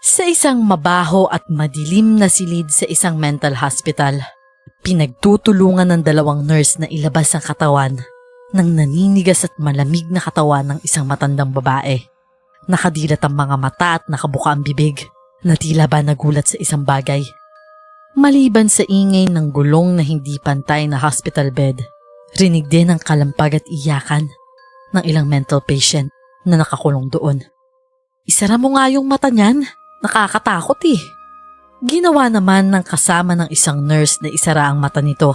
Sa isang mabaho at madilim na silid sa isang mental hospital, pinagtutulungan ng dalawang nurse na ilabas ang katawan ng naninigas at malamig na katawan ng isang matandang babae. Nakadilat ang mga mata at nakabuka ang bibig na tila ba nagulat sa isang bagay. Maliban sa ingay ng gulong na hindi pantay na hospital bed, rinig din ang kalampag at iyakan ng ilang mental patient na nakakulong doon. Isara mo nga yung mata niyan. Nakakatakot eh. Ginawa naman ng kasama ng isang nurse na isara ang mata nito.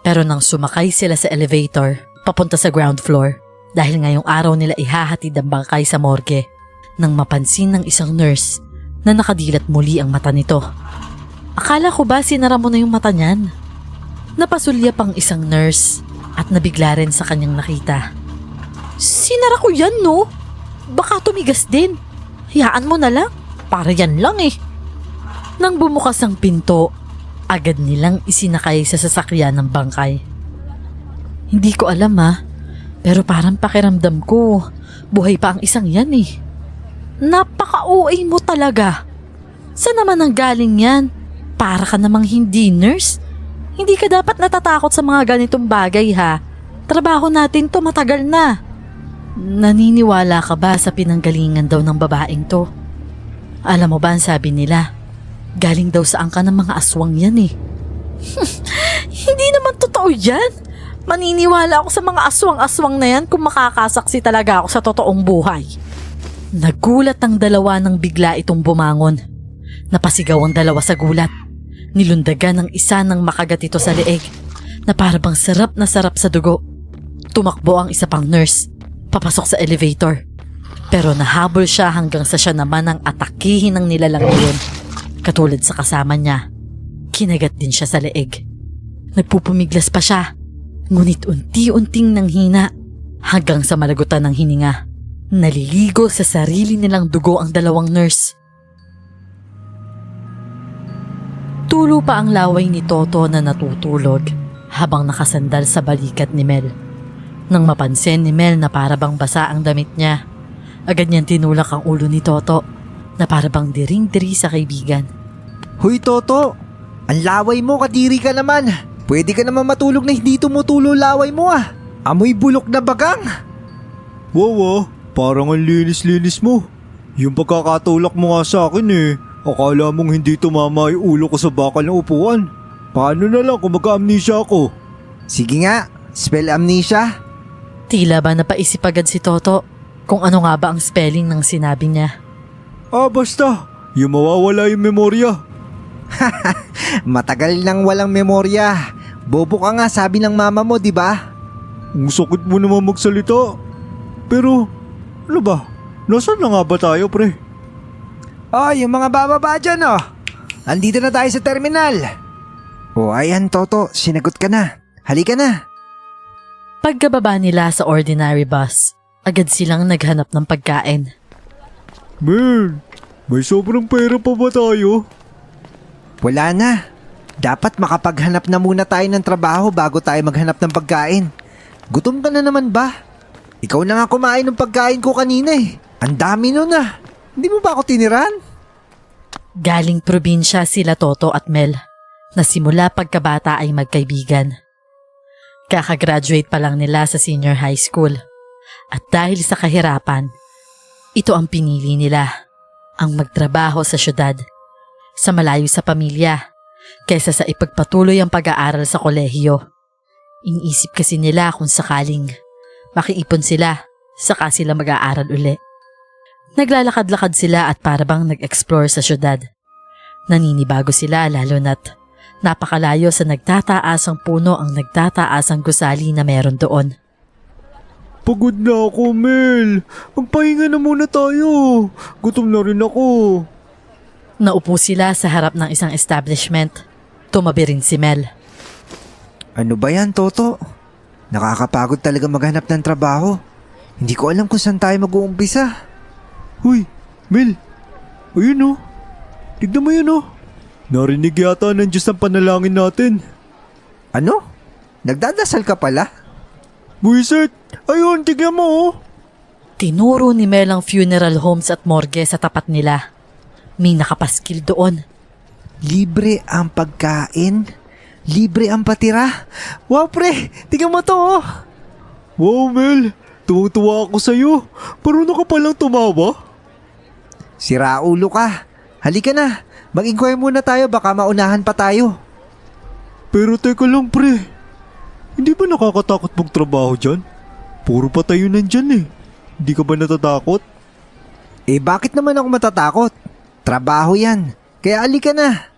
Pero nang sumakay sila sa elevator, papunta sa ground floor, dahil ngayong araw nila ihahatid ang bangkay sa morgue, nang mapansin ng isang nurse na nakadilat muli ang mata nito. Akala ko ba sinara mo na yung mata niyan? Napasulya pang isang nurse at nabigla rin sa kanyang nakita. Sinara ko yan, no? Baka tumigas din. Hayaan mo na lang. Para yan lang eh. Nang bumukas ang pinto, agad nilang isinakay sa sasakyan ng bangkay. Hindi ko alam pero parang pakiramdam ko, buhay pa ang isang yan eh. Napaka-OA mo talaga. Saan naman ang galing yan? Para ka namang hindi nurse. Hindi ka dapat natatakot sa mga ganitong bagay ha. Trabaho natin to matagal na. Naniniwala ka ba sa pinanggalingan daw ng babaeng to? Alam mo ba ang sabi nila? Galing daw sa angka ng mga aswang yan eh. Hindi naman totoo yan. Maniniwala ako sa mga aswang-aswang na yan kung makakasaksi talaga ako sa totoong buhay. Nagulat ang dalawa nang bigla itong bumangon. Napasigaw ang dalawa sa gulat. Nilundagan ng isa nang makagat ito sa leeg na parabang sarap na sarap sa dugo. Tumakbo ang isa pang nurse, papasok sa elevator. Pero nahabol siya hanggang sa siya naman ang atakihin ng nilalang yun. Katulad sa kasama niya, kinagat din siya sa leeg. Nagpupumiglas pa siya, ngunit unti-unting nanghina hanggang sa malagutan ng hininga. Naliligo sa sarili nilang dugo ang dalawang nurse. Tulo pa ang laway ni Toto na natutulog habang nakasandal sa balikat ni Mel. Nang mapansin ni Mel na parabang basa ang damit niya, agad niyang tinulak ang ulo ni Toto na parabang diring-diri sa kaibigan. Hoy Toto, ang laway mo, kadiri ka naman. Pwede ka naman matulog na hindi tumutulo laway mo Amoy bulok na bagang. Wow, parang ang linis-linis mo. Yung pagkakatulak mo nga sa akin akala mong hindi tumama yung ulo ko sa bakal ng upuan. Paano na lang kung magka-amnesia ako? Sige nga, spell amnesia. Tila ba napaisip agad si Toto kung ano nga ba ang spelling ng sinabi niya. Basta, yung mawawala yung memorya. Matagal nang walang memorya. Bobo ka nga, sabi ng mama mo, di ba? Ang sakit mo naman magsalita. Pero, ano ba? Nasaan na nga ba tayo, pre? Yung mga bababa dyan Andito na tayo sa terminal. Ayan Toto, sinagot ka na. Halika na. Pagkababa nila sa ordinary bus, agad silang naghanap ng pagkain. Man, may sobrang pera pa ba tayo? Wala na. Dapat makapaghanap na muna tayo ng trabaho bago tayo maghanap ng pagkain. Gutom ka na naman ba? Ikaw na nga kumain ng pagkain ko kanina Ang dami nun Hindi mo ba ako tiniran? Galing probinsya sila Toto at Mel, na simula pagkabata ay magkaibigan. Kakagraduate pa lang nila sa senior high school. At dahil sa kahirapan, ito ang pinili nila, ang magtrabaho sa syudad, sa malayo sa pamilya, kaysa sa ipagpatuloy ang pag-aaral sa kolehiyo. Iniisip kasi nila kung sakaling makiipon sila, saka sila mag-aaral uli. Naglalakad-lakad sila at parabang nag-explore sa syudad. Naninibago sila lalo na't napakalayo sa nagtataasang puno ang nagtataasang gusali na meron doon. Pagod na ako, Mel. Magpahinga na muna tayo. Gutom na rin ako. Naupo sila sa harap ng isang establishment. Tumabi rin si Mel. Ano ba yan, Toto? Nakakapagod talaga maghanap ng trabaho. Hindi ko alam kung saan tayo mag-uumpisa. Huy, Mel. Ayun Tignan mo yun Narinig yata ng Diyos ang panalangin natin. Ano? Nagdadasal ka pala? Buisit! Ayun, tignan mo Tinuro ni Mel ang funeral homes at morgue sa tapat nila. May nakapaskil doon. Libre ang pagkain? Libre ang patira? Wow, pre! Tingnan mo to, oh! Wow, Mel! Tuwang-tuwa ako sa'yo. Parang ka palang tumawa. Sira ulo ka. Halika na. Mag-inquire muna tayo, baka maunahan pa tayo. Pero teka lang, pre. Hindi ba nakakatakot magtrabaho dyan? Puro patayo nandyan eh. Hindi ka ba natatakot? Eh, bakit naman ako matatakot? Trabaho yan. Kaya halika na.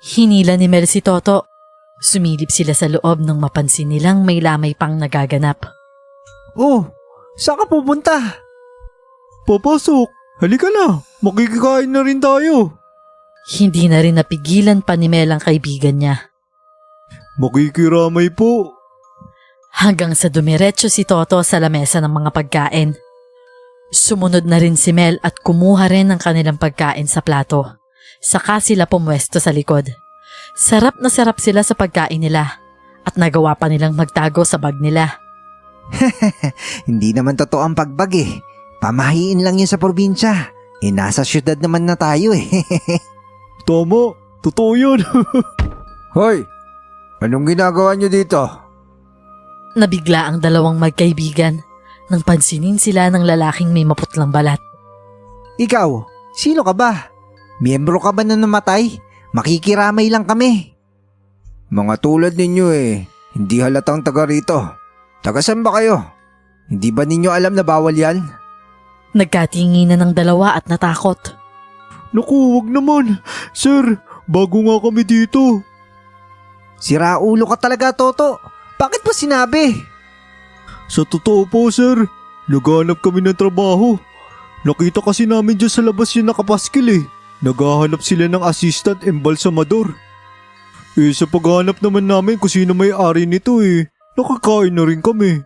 Hinila ni Mel si Toto. Sumilip sila sa loob nang mapansin nilang may lamay pang nagaganap. Oh, saan ka pupunta? Papasok. Halika na. Makikikain na rin tayo. Hindi na rin napigilan pa ni Mel ang kaibigan niya. Makikiramay po. Hanggang sa dumiretso si Toto sa lamesa ng mga pagkain. Sumunod na rin si Mel at kumuha rin ng kanilang pagkain sa plato. Saka sila pumwesto sa likod. Sarap na sarap sila sa pagkain nila at nagawa pa nilang magtago sa bag nila. Hindi naman totoo ang pagbag eh. Pamahiin lang yun sa probinsya. Eh, nasa syudad naman na tayo eh. Tama. Totoo yan. Hoy! Anong ginagawa niyo dito? Nabigla ang dalawang magkaibigan nang pansinin sila ng lalaking may maputlang balat. Ikaw, sino ka ba? Miyembro ka ba na namatay? Makikiramay lang kami. Mga tulad ninyo eh. Hindi halatang taga rito. Taga saan ba kayo? Hindi ba ninyo alam na bawal yan? Nagkatinginan ng dalawa at natakot. Naku, wag naman. Sir, bago nga kami dito. Sira ulo ka talaga, Toto. Bakit mo sinabi? Sa totoo po, sir. Naghahanap kami ng trabaho. Nakita kasi namin dyan sa labas yung nakapaskil eh. Naghahanap sila ng assistant embalsamador. Eh sa paghahanap naman namin kung sino may-ari nito eh, nakakain na rin kami.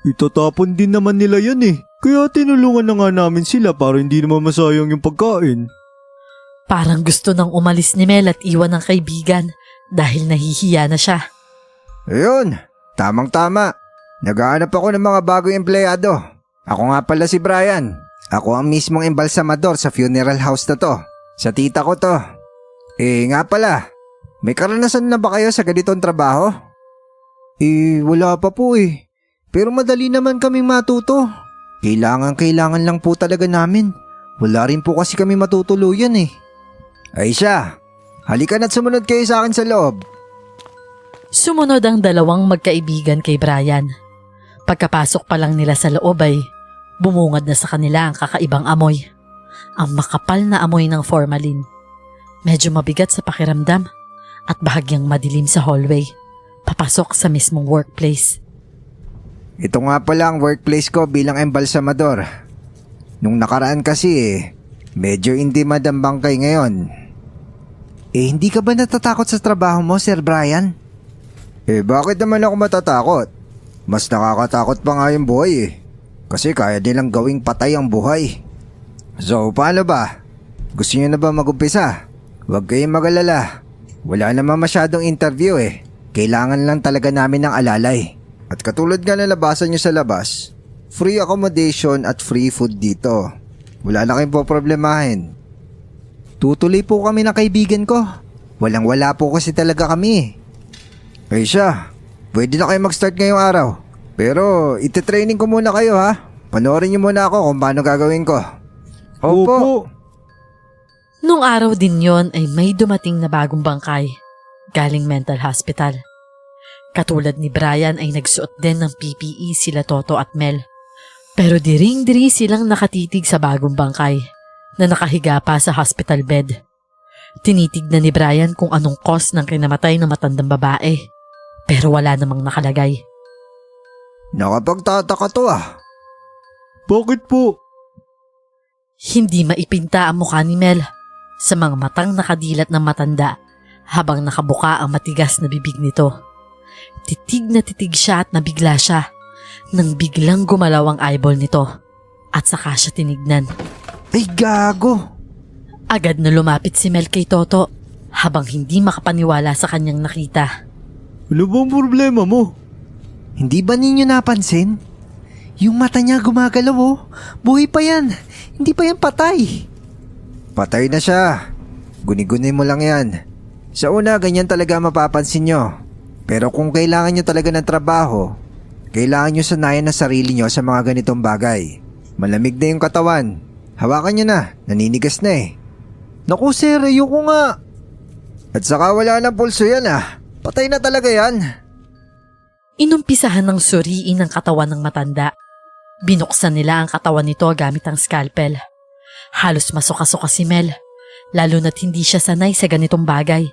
Itatapon din naman nila yan eh. Kaya tinulungan na nga namin sila para hindi naman masayang yung pagkain. Parang gusto nang umalis ni Mel at iwan ng kaibigan dahil nahihiya na siya. Ayun, tamang-tama. Naghahanap ako ng mga bagong empleyado. Ako nga pala si Brian. Ako ang mismong embalsamador sa funeral house na to. Sa tita ko to. Eh nga pala, may karanasan na ba kayo sa ganitong trabaho? Eh wala pa po eh. Pero madali naman kaming matuto. Kailangan lang po talaga namin. Wala rin po kasi kami matutuluyan eh. Ay siya, halika na't sumunod kayo sa akin sa loob. Sumunod ang dalawang magkaibigan kay Brian. Pagkapasok pa lang nila sa loob ay bumungad na sa kanila ang kakaibang amoy. Ang makapal na amoy ng formalin. Medyo mabigat sa pakiramdam at bahagyang madilim sa hallway. Papasok sa mismong workplace. Ito nga pala ang workplace ko bilang embalsamador. Nung nakaraan kasi medyo hindi ang bangkay ngayon. Eh hindi ka ba natatakot sa trabaho mo, Sir Brian? Eh bakit naman ako matatakot? Mas nakakatakot pa nga yung buhay eh. Kasi kaya nilang gawing patay ang buhay. So paano ba? Gusto niyo na ba mag-umpisa? Huwag kayong mag-alala. Wala naman masyadong interview eh. Kailangan lang talaga namin ng alalay. At katulad nga na labasan nyo sa labas, free accommodation at free food dito. Wala na kayong poproblemahin. Tutuloy po kami ng kaibigan ko. Walang-wala po kasi talaga kami. Ay siya, pwede na kayo mag-start ngayong araw. Pero ititraining ko muna kayo ha. Panoorin nyo muna ako kung paano gagawin ko. Opo. Nung araw din yon ay may dumating na bagong bangkay galing mental hospital. Katulad ni Brian ay nagsuot din ng PPE sila Toto at Mel. Pero diring-diri silang nakatitig sa bagong bangkay na nakahiga pa sa hospital bed. Tinitignan ni Brian kung anong cause ng kinamatay ng matandang babae. Pero wala namang nakalagay. Nakapagtataka to ah. Bakit po? Hindi maipinta ang mukha ni Mel sa mga matang nakadilat ng matanda habang nakabuka ang matigas na bibig nito. Titig na titig siya at nabigla siya nang biglang gumalaw ang eyeball nito at saka siya tinignan. Ay gago! Agad na lumapit si Mel kay Toto habang hindi makapaniwala sa kanyang nakita. Ano bang problema mo? Hindi ba ninyo napansin? Yung mata niya gumagalaw oh. Buhay pa yan. Hindi pa yan patay. Patay na siya. Guni-guni mo lang yan. Sa una, ganyan talaga mapapansin nyo. Pero kung kailangan nyo talaga ng trabaho, kailangan nyo sanayan na sarili nyo sa mga ganitong bagay. Malamig na yung katawan. Hawakan nyo na, naninigas na eh. Naku sir, ayoko nga. At saka wala ng pulso yan ah. Patay na talaga yan. Inumpisahan ng suriin ang katawan ng matanda. Binuksan nila ang katawan nito gamit ang scalpel. Halos masuka-suka si Mel, lalo na't hindi siya sanay sa ganitong bagay.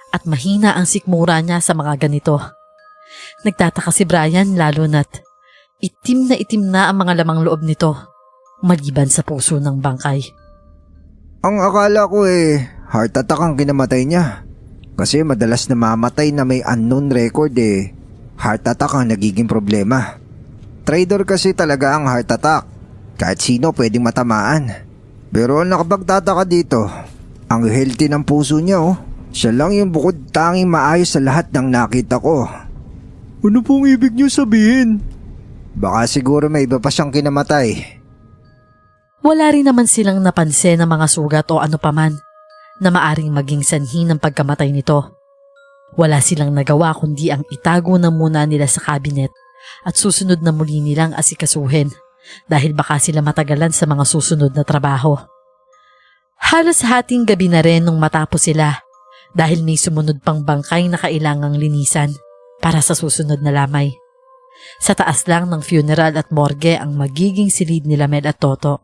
At mahina ang sikmura niya sa mga ganito. Nagtataka si Brian lalo na't itim na ang mga lamang loob nito, maliban sa puso ng bangkay. Ang akala ko heart attack ang kinamatay niya. Kasi madalas namamatay na may unknown record heart attack ang nagiging problema. Trader kasi talaga ang heart attack. Kahit sino pwedeng matamaan. Pero ang nakapagtataka dito, ang healthy ng puso niya Siya lang yung bukod tanging maayos sa lahat ng nakita ko. Ano pong ibig niyo sabihin? Baka siguro may iba pa siyang kinamatay. Wala rin naman silang napansin ng mga sugat o ano paman na maaring maging sanhi ng pagkamatay nito. Wala silang nagawa kundi ang itago na muna nila sa cabinet at susunod na muli nilang asikasuhin dahil baka sila matagalan sa mga susunod na trabaho. Halos hating gabi na rin nung matapos sila dahil may sumunod pang bangkay na kailangang linisan para sa susunod na lamay. Sa taas lang ng funeral at morgue ang magiging silid nila Mel at Toto.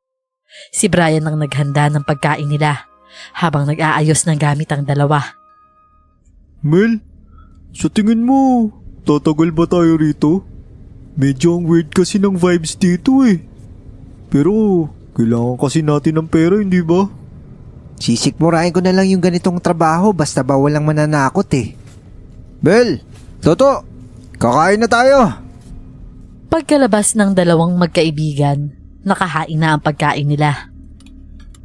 Si Brian ang naghanda ng pagkain nila habang nag-aayos ng gamit ang dalawa. Mel, sa tingin mo, tatagal ba tayo rito? Medyo ang weird kasi ng vibes dito Pero, kailangan kasi natin ng pera, hindi ba? Sisikmurahin ko na lang yung ganitong trabaho basta ba walang mananakot Bel! Toto! Kakain na tayo! Pagkalabas ng dalawang magkaibigan, nakahain na ang pagkain nila.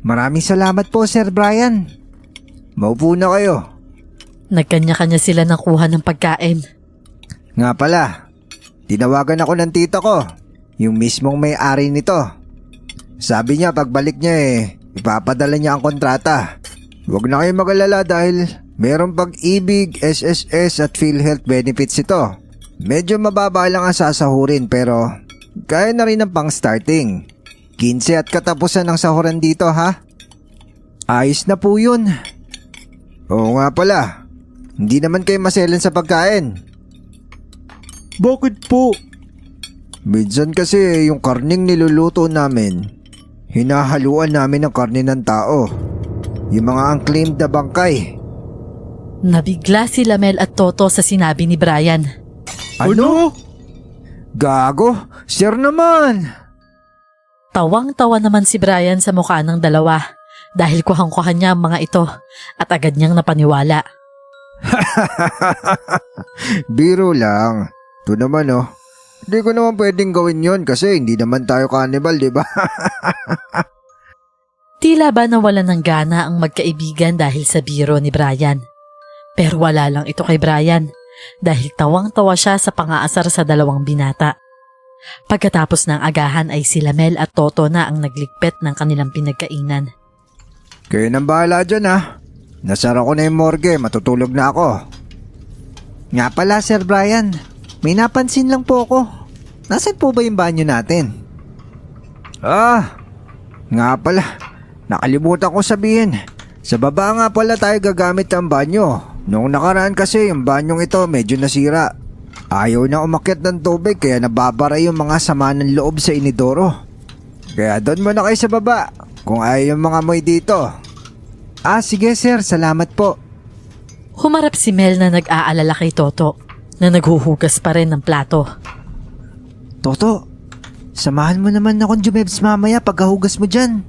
Maraming salamat po Sir Brian. Maupo na kayo. Nagkanya-kanya sila ng kuha ng pagkain. Nga pala, tinawagan ako ng tita ko, yung mismong may-ari nito. Sabi niya pagbalik niya ipapadala niya ang kontrata. Huwag na kayo mag-alala dahil merong Pag-ibig, SSS at PhilHealth benefits ito. Medyo mababa lang ang sasahurin pero kaya na rin ang pang-starting. 15 at katapusan ng sahuran dito ha. Ayos na po yun. Oo nga pala, hindi naman kayo maselan sa pagkain. Bakit po? Minsan kasi yung karning niluluto namin, hinahaluan namin ng karne ng tao. Yung mga unclaimed na bangkay. Nabigla sila Mel at Toto sa sinabi ni Brian. Ano? Gago, sir naman. Tawang-tawa naman si Brian sa mukha ng dalawa dahil kuhang-kuhan niya ang mga ito at agad niyang napaniwala. Biro lang. Ito naman Hindi ko naman pwedeng gawin yon kasi hindi naman tayo cannibal, di ba? Tila ba nawalan ng gana ang magkaibigan dahil sa biro ni Brian. Pero wala lang ito kay Brian dahil tawang-tawa siya sa pangaasar sa dalawang binata. Pagkatapos ng agahan ay sila Mel at Toto na ang nagligpit ng kanilang pinagkainan. Kayo nang bahala dyan Nasara ko na yung morgue, matutulog na ako. Nga pala Sir Brian, may napansin lang po ako. Nasaan po ba yung banyo natin? Nga pala, nakalimutan ko sabihin. Sa baba nga pala tayo gagamit ng banyo. Noong nakaraan kasi yung banyong ito medyo nasira. Ayaw na umakyat ng tubig kaya nababara yung mga sama ng loob sa inidoro. Kaya doon muna kayo sa baba kung ayaw yung mga amoy dito. Sige sir, salamat po. Humarap si Mel na nag-aalala kay Toto na naghuhugas pa rin ng plato. Toto, samahan mo naman akong jumebs mamaya pagkahugas mo dyan.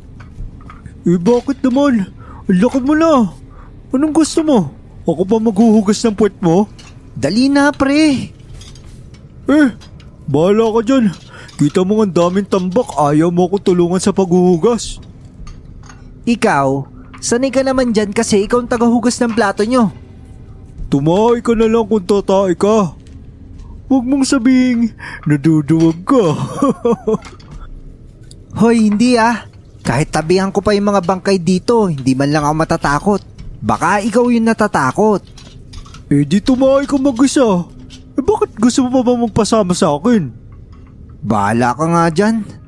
Bakit naman? Ang laki mo na. Anong gusto mo? Ako pa maghuhugas ng puwet mo? Dali na pre. Bahala ka dyan. Kita mo ang daming tambak, ayaw mo ako tulungan sa paghuhugas. Ikaw, sanay ka naman dyan kasi ikaw ang tagahugas ng plato nyo. Tumahay ka na lang kung tatay ka. Huwag mong sabihing naduduwag ka. Hoy, hindi Kahit tabihan ko pa yung mga bangkay dito, hindi man lang ako matatakot. Baka ikaw yung natatakot. Eh di tumahay ka mag-isa. Eh bakit gusto mo pa ba magpasama sa akin? Bahala ka nga dyan.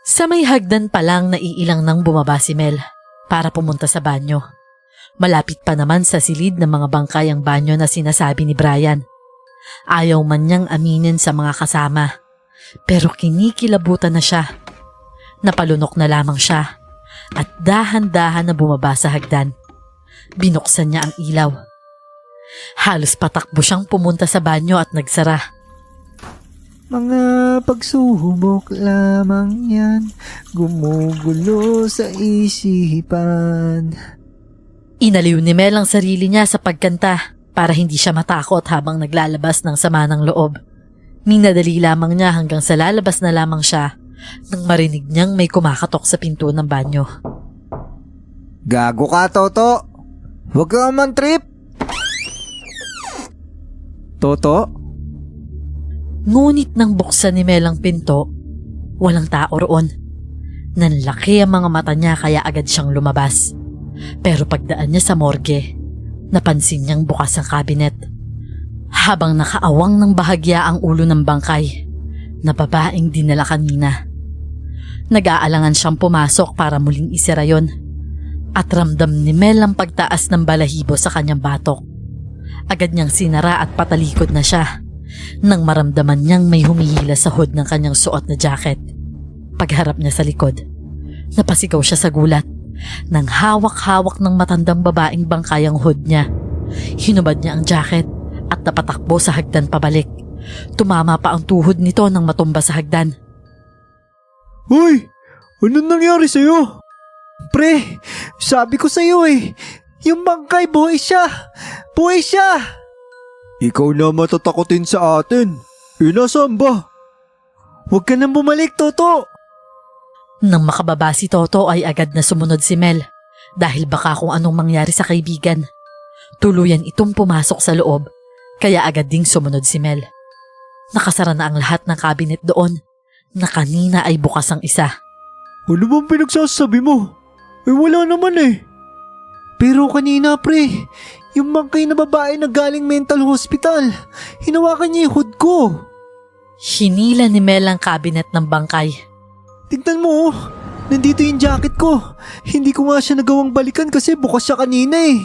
Sa may hagdan pa lang naiilang nang bumaba si Mel para pumunta sa banyo. Malapit pa naman sa silid ng mga bangkay ang banyo na sinasabi ni Brian. Ayaw man niyang aminin sa mga kasama, pero kinikilabutan na siya. Napalunok na lamang siya at dahan-dahan na bumaba sa hagdan. Binuksan niya ang ilaw. Halos patakbo siyang pumunta sa banyo at nagsara. Mga pagsubok lamang yan, gumugulo sa isipan. Inaliw ni Mel ang sarili niya sa pagkanta para hindi siya matakot habang naglalabas ng sama ng loob. Minadali lamang niya hanggang sa lalabas na lamang siya nang marinig niyang may kumakatok sa pinto ng banyo. Gago ka, Toto. Huwag ka man trip. Toto? Ngunit nang buksan ni Mel ang pinto, walang tao roon. Nanlaki ang mga mata niya kaya agad siyang lumabas. Pero pagdaan niya sa morgue, napansin niyang bukas ang kabinet. Habang nakaawang ng bahagya ang ulo ng bangkay na babaeng dinala kanina. Nag-aalangan siyang pumasok para muling isira yon. At ramdam ni Mel ang pagtaas ng balahibo sa kanyang batok. Agad niyang sinara at patalikod na siya nang maramdaman niyang may humihila sa hood ng kanyang suot na jacket. Pagharap niya sa likod, napasigaw siya sa gulat nang hawak-hawak ng matandang babaeng bangkay ang hood niya. Hinubad niya ang jacket at napatakbo sa hagdan pabalik. Tumama pa ang tuhod nito nang matumba sa hagdan. Hoy! Anong nangyari sa'yo? Pre, sabi ko sa'yo eh, yung bangkay buhay siya! Buhay siya! Ikaw na matatakotin sa atin. Eh nasaan ba? Huwag ka nang bumalik, Toto! Nang makababa si Toto ay agad na sumunod si Mel dahil baka kung anong mangyari sa kaibigan. Tuluyan itong pumasok sa loob kaya agad ding sumunod si Mel. Nakasara na ang lahat ng cabinet doon na kanina ay bukas ang isa. Ano bang pinagsasabi mo? Eh wala naman eh. Pero kanina, pre, yung bangkay na babae na galing mental hospital, hinawakan niya yung hood ko. Hinila ni Mel ang cabinet ng bangkay. Tignan mo, oh. Nandito yung jacket ko. Hindi ko nga siya nagawang balikan kasi bukas siya kanina eh.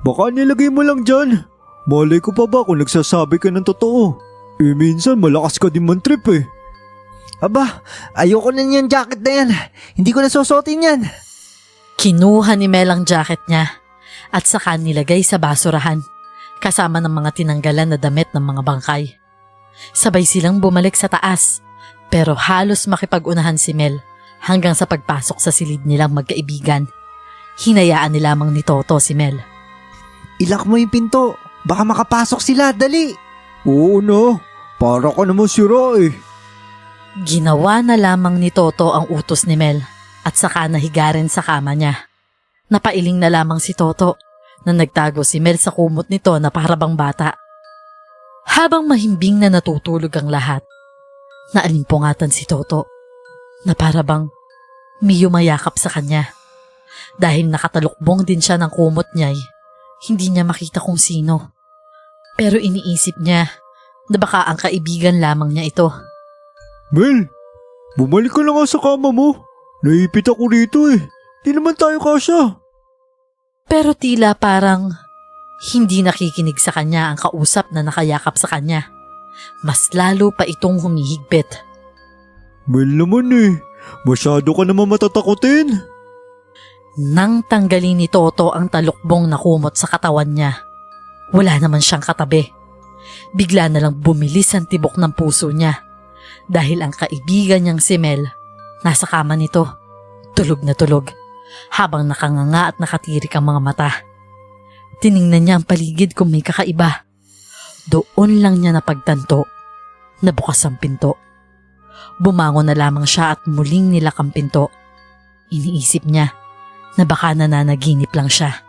Baka nilagay mo lang dyan. Malay ko pa ba kung nagsasabi ka ng totoo? Eh minsan malakas ka din man trip eh. Aba, ayoko na niyan jacket na yan. Hindi ko nasusuotin yan. Kinuha ni Mel ang jacket niya at saka nilagay sa basurahan kasama ng mga tinanggalan na damit ng mga bangkay. Sabay silang bumalik sa taas pero halos makipag-unahan si Mel hanggang sa pagpasok sa silid nilang magkaibigan. Hinayaan ni lamang ni Toto si Mel. Ilak mo yung pinto. Baka makapasok sila, dali. Oo na, para ka naman sira eh. Ginawa na lamang ni Toto ang utos ni Mel at saka nahiga rin sa kama niya. Napailing na lamang si Toto na nagtago si Mel sa kumot nito na parabang bata. Habang mahimbing na natutulog ang lahat, naalimpungatan si Toto na parabang may yumayakap sa kanya. Dahil nakatalukbong din siya ng kumot niya, hindi niya makita kung sino. Pero iniisip niya na baka ang kaibigan lamang niya ito. Mel, bumalik ka na nga sa kama mo. Naipit ako rito eh. Di naman tayo kasya. Pero tila parang hindi nakikinig sa kanya ang kausap na nakayakap sa kanya. Mas lalo pa itong humihigpit. Mel naman eh. Masyado ka naman matatakotin. Nang tanggalin ni Toto ang talukbong na kumot sa katawan niya, wala naman siyang katabi. Bigla na lang bumilis ang tibok ng puso niya dahil ang kaibigan niyang si Mel nasa kama nito, tulog na tulog, habang nakanganga at nakatirik ang mga mata. Tiningnan niya ang paligid kung may kakaiba. Doon lang niya napagtanto na bukas ang pinto. Bumangon na lamang siya at muling nilak ang pinto. Iniisip niya na baka nananaginip lang siya.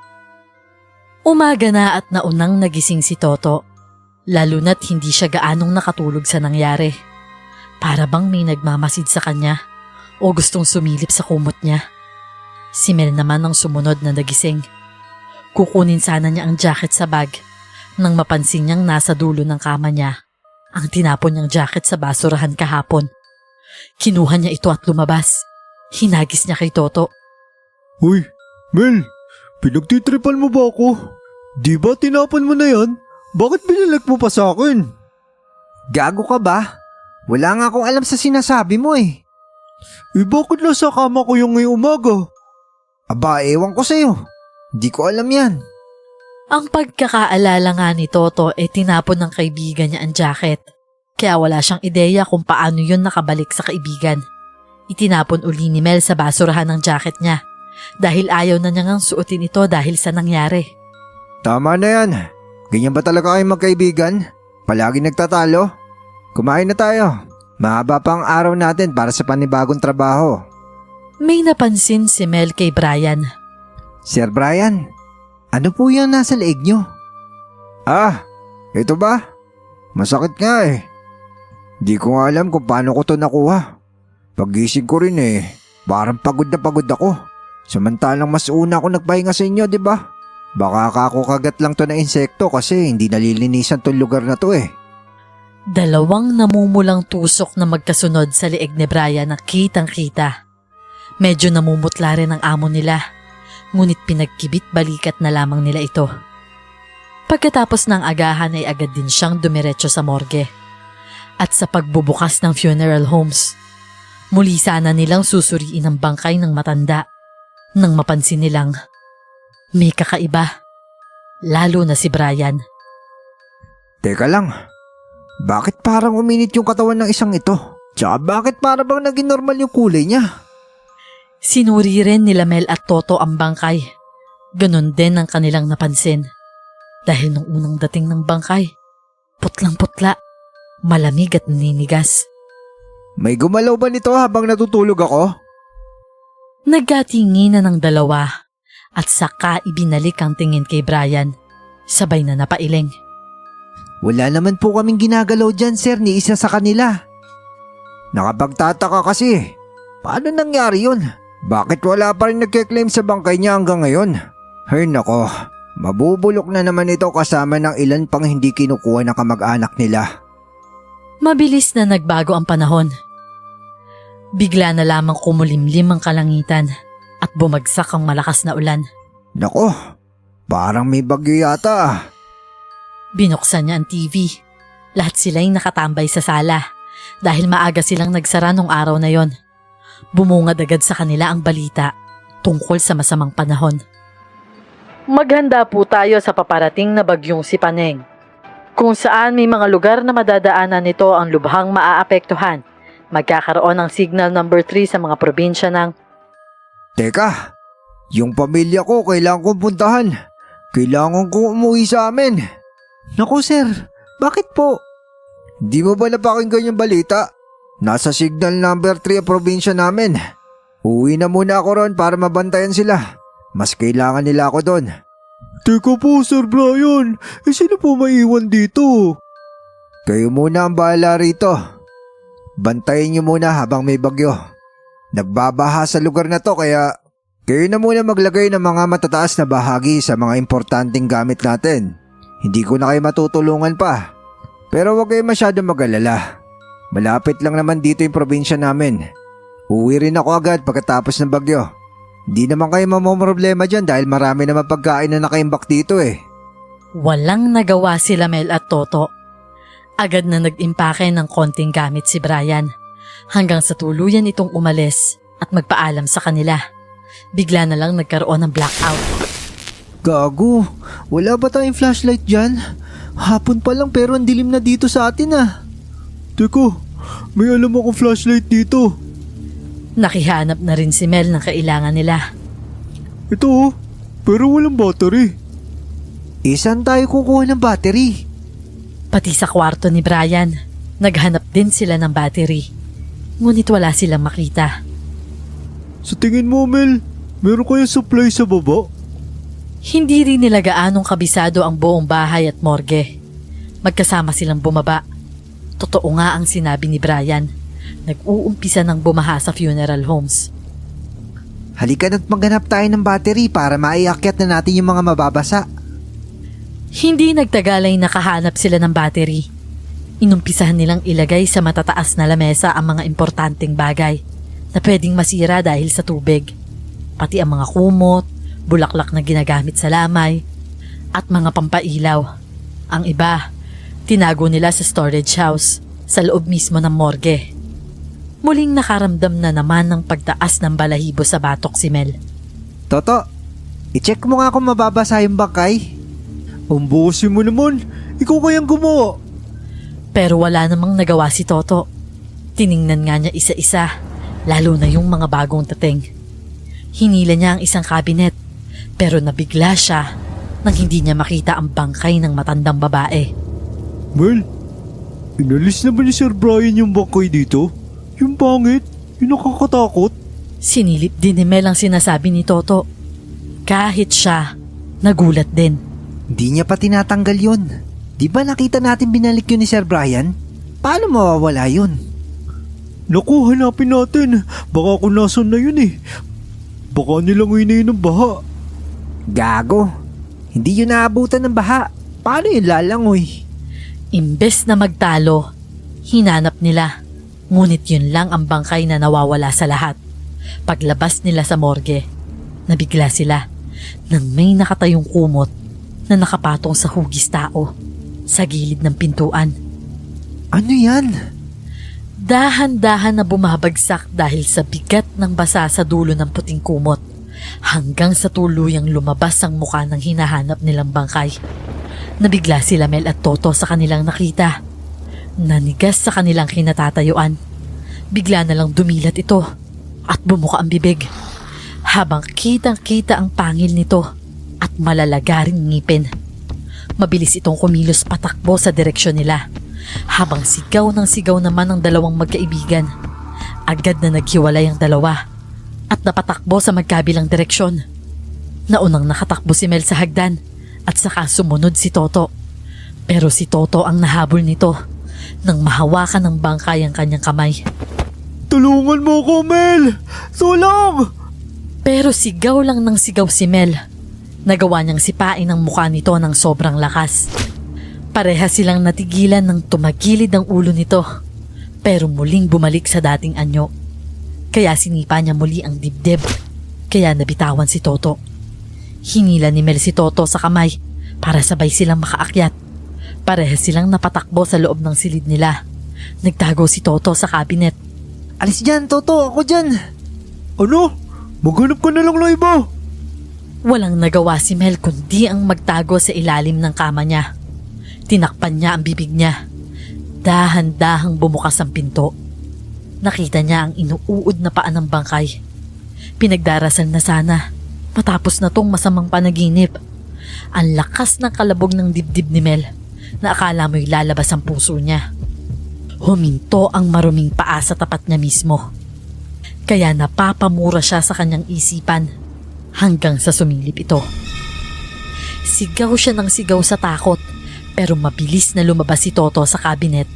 Umaga na at naunang nagising si Toto, lalo na't hindi siya gaanong nakatulog sa nangyari. Para bang may nagmamasid sa kanya o gustong sumilip sa kumot niya. Si Mel naman ang sumunod na nagising. Kukunin sana niya ang jacket sa bag nang mapansin niyang nasa dulo ng kama niya ang tinapon niyang jacket sa basurahan kahapon. Kinuha niya ito at lumabas. Hinagis niya kay Toto. Uy, Mel, pinagtitripan mo ba ako? Di ba tinapon mo na yan? Bakit binalik mo pa sa akin? Gago ka ba? Wala nga akong alam sa sinasabi mo eh. Bakit nasa kama ko yung ngayong umaga? Aba, ewan ko sa'yo. Di ko alam yan. Ang pagkakaalala nga ni Toto tinapon ng kaibigan niya ang jacket. Kaya wala siyang ideya kung paano yun nakabalik sa kaibigan. Itinapon uli ni Mel sa basurahan ng jacket niya dahil ayaw na niya ngang suotin ito dahil sa nangyari. Tama na yan. Ganyan ba talaga kayo magkaibigan? Palagi nagtatalo? Kumain na tayo. Mahaba pa ang araw natin para sa panibagong trabaho. May napansin si Mel kay Brian. Sir Brian, ano po yung nasa leeg nyo? Ito ba? Masakit nga eh. Di ko nga alam kung paano ko to nakuha. Pagising ko rin parang pagod na pagod ako. Samantalang mas una ako nagpahinga sa inyo, di ba? Baka ako kagat lang to na insekto kasi hindi nalilinisan tong lugar na to eh. Dalawang namumulang tusok na magkasunod sa leeg ni Brian na kitang-kita. Medyo namumutla rin ang amo nila, ngunit pinagkibit balikat na lamang nila ito. Pagkatapos ng agahan ay agad din siyang dumiretso sa morgue. At sa pagbubukas ng funeral homes, muli sana nilang susuriin ang bangkay ng matanda nang mapansin nilang may kakaiba, lalo na si Brian. Teka lang, bakit parang uminit yung katawan ng isang ito? Tsaka bakit parang bang naging normal yung kulay niya? Sinuri rin nila Mel at Toto ang bangkay. Ganon din ang kanilang napansin. Dahil nung unang dating ng bangkay, putlang-putla, malamig at naninigas. May gumalaw ba nito habang natutulog ako? Nagkatinginan ng dalawa at saka ibinalik ang tingin kay Brian. Sabay na napailing. Wala naman po kaming ginagalaw dyan, sir, ni isa sa kanila. Nakapagtataka kasi. Paano nangyari yun? Bakit wala pa rin nagke-claim sa bangkay niya hanggang ngayon? Ay nako, mabubulok na naman ito kasama ng ilan pang hindi kinukuha ng kamag-anak nila. Mabilis na nagbago ang panahon. Bigla na lamang kumulimlim ang kalangitan at bumagsak ang malakas na ulan. Nako, parang may bagyo yata. Binuksan niya ang TV. Lahat sila'y nakatambay sa sala dahil maaga silang nagsara nung araw na yon. Bumungad agad sa kanila ang balita tungkol sa masamang panahon. Maghanda po tayo sa paparating na bagyong si Paneng, kung saan may mga lugar na madadaanan nito ang lubhang maaapektuhan. Magkakaroon ng signal number 3 sa mga probinsya ng... Teka, yung pamilya ko kailangan kong puntahan. Kailangan kong umuwi sa amin. Naku sir, bakit po? Di mo ba napakinggan yung balita? Nasa signal number 3 ang probinsya namin. Uwi na muna ako ron para mabantayan sila. Mas kailangan nila ako doon. Teka po, Sir Brian. Sino po maiwan dito? Kayo muna ang bahala rito. Bantayin niyo muna habang may bagyo. Nagbabaha sa lugar na to kaya kayo na muna maglagay ng mga matataas na bahagi sa mga importanteng gamit natin. Hindi ko na kayo matutulungan pa. Pero huwag kayo masyadong mag-alala. Malapit lang naman dito yung probinsya namin. Uwi rin ako agad pagkatapos ng bagyo. Hindi naman kayo mamomroblema dyan dahil marami naman pagkain na nakaimbak dito eh. Walang nagawa sila Mel at Toto. Agad na nag-impake ng konting gamit si Brian hanggang sa tuluyan itong umalis at magpaalam sa kanila. Bigla na lang nagkaroon ng blackout. Gago, wala ba tayong flashlight dyan? Hapon pa lang pero ang dilim na dito sa atin ah. Teka, may alam akong flashlight dito. Nakihanap na rin si Mel ng kailangan nila. Ito pero walang battery. Saan tayo kukuha ng battery? Pati sa kwarto ni Brian, naghanap din sila ng battery. Ngunit wala silang makita. Sa tingin mo, Mel, meron kayang supply sa baba? Hindi rin nila gaanong kabisado ang buong bahay at morgue. Magkasama silang bumaba. Totoo nga ang sinabi ni Brian. nag-uumpisa ng bumaha sa funeral homes. Halika na't maghanap tayo ng battery para maiakyat na natin yung mga mababasa. Hindi nagtagal ay nakahanap sila ng battery. Inumpisahan nilang ilagay sa matataas na lamesa ang mga importanteng bagay na pwedeng masira dahil sa tubig. Pati ang mga kumot, bulaklak na ginagamit sa lamay, at mga pampailaw. Ang iba, tinago nila sa storage house sa loob mismo ng morgue. Muling nakaramdam na naman ng pagtaas ng balahibo sa batok si Mel. Toto, i-check mo nga kung mababasa yung bangkay. Ang bossy mo naman, ikaw kayang gumawa. Pero wala namang nagawa si Toto. Tiningnan nga niya isa-isa, lalo na yung mga bagong dating. Hinila niya ang isang cabinet, pero nabigla siya nang hindi niya makita ang bangkay ng matandang babae. Mel, inalis na ba ni Sir Brian yung bangkay dito? Yung pangit, yung nakakatakot. Sinilip din ni Mel ang sinasabi ni Toto. Kahit siya, nagulat din. Hindi niya pa tinatanggal yun. Di ba nakita natin binalik yun ni Sir Brian? Paano mawawala yun? Naku, hanapin natin. Baka kung nasan na yun eh. Baka nilangoy na yun ng baha. Gago. Hindi yun naabutan ng baha. Paano yun lalangoy? Imbes na magtalo, hinanap nila. Ngunit yun lang ang bangkay na nawawala sa lahat. Paglabas nila sa morgue, nabigla sila nang may nakatayong kumot na nakapatong sa hugis tao sa gilid ng pintuan. Ano yan? Dahan-dahan na bumabagsak dahil sa bigat ng basa sa dulo ng puting kumot hanggang sa tuluyang lumabas ang mukha ng hinahanap nilang bangkay. Nabigla sila Mel at Toto sa kanilang nakita. Nanigas sa kanilang kinatatayuan. Bigla na lang dumilat ito at bumuka ang bibig. Habang kitang-kita ang pangil nito at malalagaring ngipin. Mabilis itong kumilos patakbo sa direksyon nila. Habang sigaw ng sigaw naman ang dalawang magkaibigan. Agad na naghiwalay ang dalawa at napatakbo sa magkabilang direksyon. Naunang nakatakbo si Mel sa hagdan at saka sumunod si Toto. Pero si Toto ang nahabol nito nang mahawakan ng bangkay ang kanyang kamay. Tulungan mo ko, Mel! Tulong! Pero sigaw lang ng sigaw si Mel. Nagawa niyang sipain ang mukha nito ng sobrang lakas. Pareha silang natigilan nang tumagilid ang ulo nito. Pero muling bumalik sa dating anyo. Kaya sinipa niya muli ang dibdib. Kaya nabitawan si Toto. Hinila ni Mel si Toto sa kamay para sabay silang makaakyat. Pareha silang napatakbo sa loob ng silid nila. Nagtago si Toto sa cabinet. Alis dyan, Toto. Ako dyan. Ano? Maghanap ka na lang ng iba. Walang nagawa si Mel kundi ang magtago sa ilalim ng kama niya. Tinakpan niya ang bibig niya. Dahan-dahang bumukas ang pinto. Nakita niya ang inuuod na paa ng bangkay. Pinagdarasal na sana matapos na tong masamang panaginip. Ang lakas ng kalabog ng dibdib ni Mel na akala mo'y lalabas ang puso niya. Huminto ang maruming paa sa tapat niya mismo. Kaya napapamura siya sa kanyang isipan hanggang sa sumilip ito. Sigaw siya ng sigaw sa takot pero mabilis na lumabas si Toto sa kabinet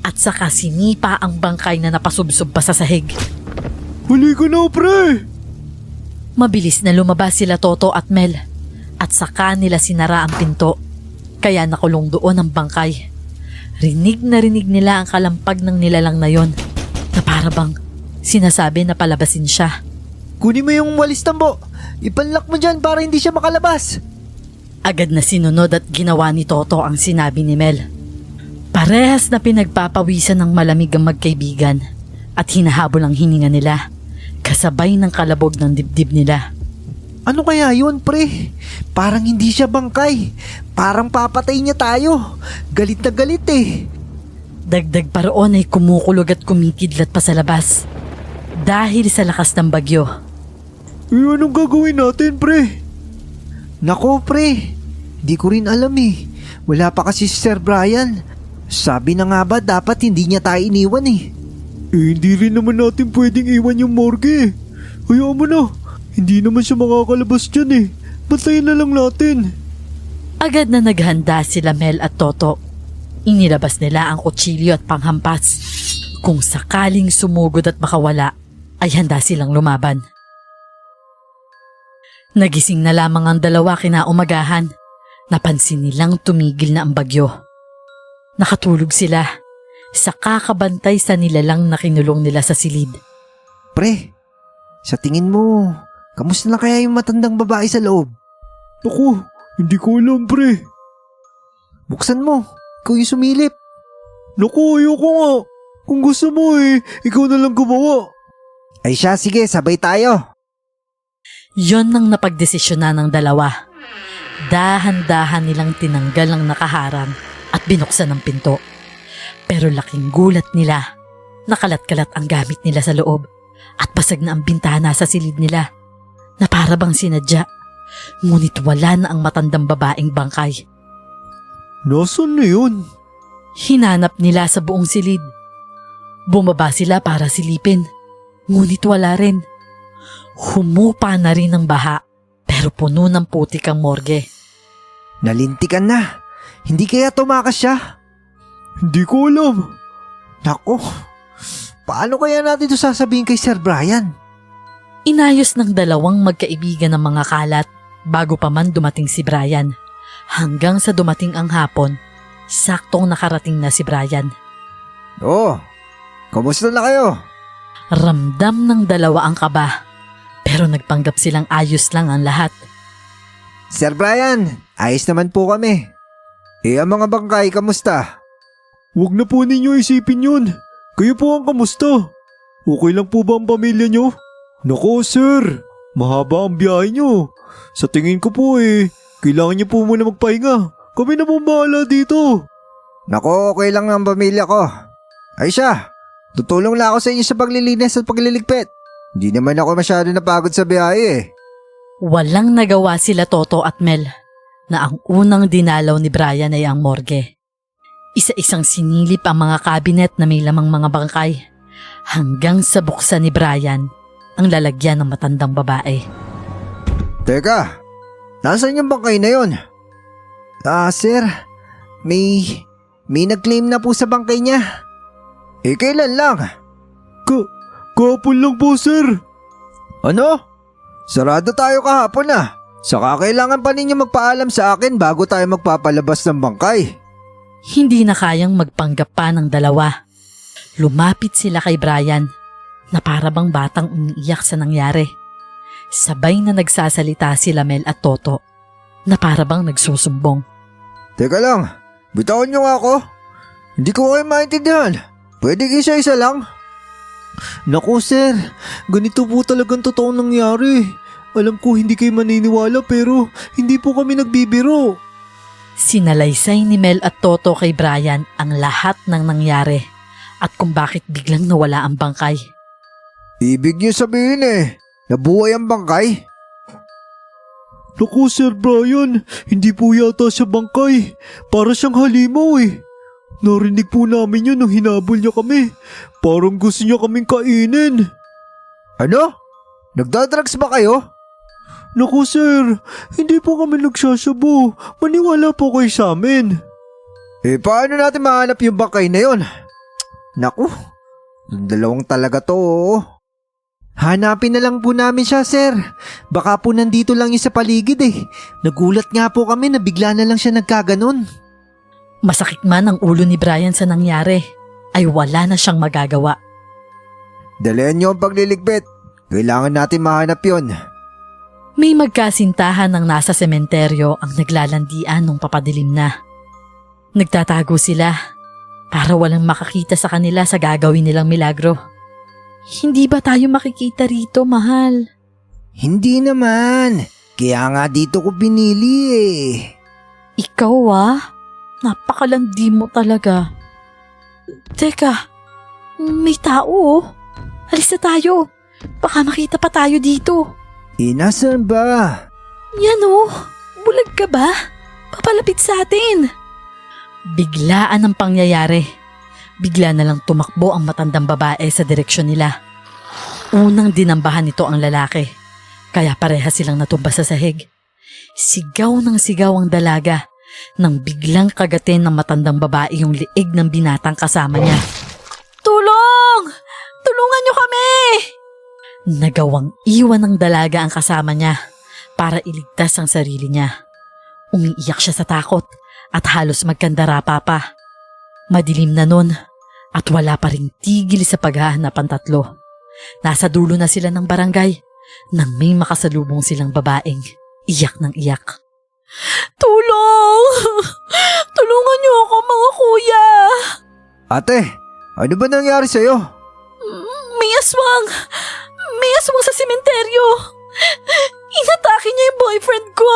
at saka sinipa ang bangkay na napasubsob pa sa sahig. Huli ka na, pre! Mabilis na lumabas sila Toto at Mel at saka nila sinara ang pinto. Kaya nakulong doon ang bangkay. Rinig na rinig nila ang kalampag ng nilalang na yon na para bang sinasabi na palabasin siya. Kunin mo yung walis tambo. Ipanlock mo dyan para hindi siya makalabas. Agad na sinunod at ginawa ni Toto ang sinabi ni Mel. Parehas na pinagpapawisan ng malamig ang magkaibigan at hinahabol ang hininga nila kasabay ng kalabog ng dibdib nila. Ano kaya yun, pre? Parang hindi siya bangkay. Parang papatay niya tayo. Galit na galit eh. Dagdag pa roon ay kumukulog at kumikidlat pa sa labas dahil sa lakas ng bagyo. Anong gagawin natin, pre? Nako, pre. Di ko rin alam eh. Wala pa kasi si Sir Brian. Sabi na nga ba dapat hindi niya tayo iniwan eh. Hindi rin naman natin pwedeng iwan yung morgue eh. Hayaan mo na. Hindi naman siya makakalabas dyan eh. Bantayan na lang natin. Agad na naghanda sila Mel at Toto. Inilabas nila ang kutsilyo at panghampas. Kung sakaling sumugod at makawala, ay handa silang lumaban. Nagising na lamang ang dalawa kinaumagahan. Napansin nilang tumigil na ang bagyo. Nakatulog sila sa kakabantay sa nilalang na kinulong nila sa silid. Pre, sa tingin mo, kamusta na kaya yung matandang babae sa loob? Naku, hindi ko alam pre. Buksan mo, ikaw yung sumilip. Naku, ayoko nga. Kung gusto mo ikaw na lang gumawa. Ay siya, sige, sabay tayo. Yon ang napagdesisyonan ng dalawa. Dahan-dahan nilang tinanggal ang nakaharang at binuksan ang pinto. Pero laking gulat nila. Nakalat-kalat ang gamit nila sa loob at basag na ang bintana sa silid nila na para bang sinadya. Ngunit wala na ang matandang babaeng bangkay. Nasaan na yun? Hinanap nila sa buong silid. Bumaba sila para silipin. Ngunit wala rin. Humupa na rin ang baha pero puno ng putik ang morgue. Nalintikan na. Hindi kaya tumakas siya? Hindi ko alam. Naku, paano kaya natin ito sasabihin kay Sir Brian? Inayos ng dalawang magkaibigan ng mga kalat bago pa man dumating si Brian. Hanggang sa dumating ang hapon, saktong nakarating na si Brian. Oh, kamusta na kayo? Ramdam ng dalawa ang kaba, pero nagpanggap silang ayos lang ang lahat. Sir Brian, ayos naman po kami. Ang mga bangkay, kamusta? Huwag na po ninyo isipin yun. Kayo po ang kamusta? Okay lang po ba ang pamilya nyo? Nako sir, mahaba ang biyahe nyo. Sa tingin ko po kailangan nyo po muna magpahinga. Kami na po bahala dito. Nako, okay lang ang pamilya ko. Ay siya, tutulong lang ako sa inyo sa paglilinis at pagliligpit. Hindi naman ako masyado napagod sa biyahe Walang nagawa sila Toto at Mel na ang unang dinalaw ni Brian ay ang morgue. Isa-isang sinilip ang mga kabinet na may lamang mga bangkay hanggang sa buksan ni Brian ang lalagyan ng matandang babae. Teka, nasaan yung bangkay na yon? Sir, may nag-claim na po sa bangkay niya. Kailan lang? Kahapon lang po sir. Ano? Sarado tayo kahapon Saka kailangan pa ninyo magpaalam sa akin bago tayo magpapalabas ng bangkay. Hindi na kayang magpanggap pa ng dalawa. Lumapit sila kay Brian na para bang batang umiiyak sa nangyari. Sabay na nagsasalita sila Mel at Toto na para bang nagsusumbong. Teka lang, bitawan niyo nga ako. Hindi ko kayo maintindihan. Pwede isa-isa lang? Naku sir, ganito po talagang totoong nangyari. Alam ko hindi kayo maniniwala pero hindi po kami nagbibiro. Sinalaysay ni Mel at Toto kay Brian ang lahat ng nangyari at kung bakit biglang nawala ang bangkay. Ibig niyo sabihin nabuhay ang bangkay? Naku Sir Brian, hindi po yata siya bangkay. Para siyang halimaw Narinig po namin yun nung hinabol niya kami. Parang gusto niya kaming kainin. Ano? Nagdadrugs ba kayo? Naku sir, hindi po kami nagsasabo. Maniwala po kayo sa amin. Paano natin mahanap yung bangkay na yun? Naku, yung dalawang talaga to. Hanapin na lang po namin siya, sir. Baka po nandito lang yung sa paligid Nagulat nga po kami na bigla na lang siya nagkaganon. Masakit man ang ulo ni Brian sa nangyari, ay wala na siyang magagawa. Dalihan niyo ang pagliligpit. Kailangan natin mahanap yun. May magkasintahan ng nasa sementeryo ang naglalandian nung papadilim na. Nagtatago sila para walang makakita sa kanila sa gagawin nilang milagro. Hindi ba tayo makikita rito, mahal? Hindi naman. Kaya nga dito ko pinili Ikaw napakalandi mo talaga. Teka, may tao Alis na tayo. Baka makita pa tayo dito. Nasaan ba? Yan bulag ka ba? Papalapit sa atin. Biglaan ang pangyayari. Bigla na lang tumakbo ang matandang babae sa direksyon nila. Unang dinambahan nito ang lalaki, kaya pareha silang natumba sa sahig. Sigaw ng sigaw ang dalaga nang biglang kagatin ng matandang babae yung liig ng binatang kasama niya. Tulong! Tulungan niyo kami! Nagawang iwan ng dalaga ang kasama niya para iligtas ang sarili niya. Umiiyak siya sa takot at halos magkandara pa. Madilim na nun at wala pa ring tigil sa paghahanap ang tatlo. Nasa dulo na sila ng barangay nang may makasalubong silang babaeng iyak ng iyak. Tulong! Tulungan niyo ako mga kuya! Ate, ano ba nangyari sa'yo? May aswang! May aswang sa sementeryo! Inatake niya yung boyfriend ko!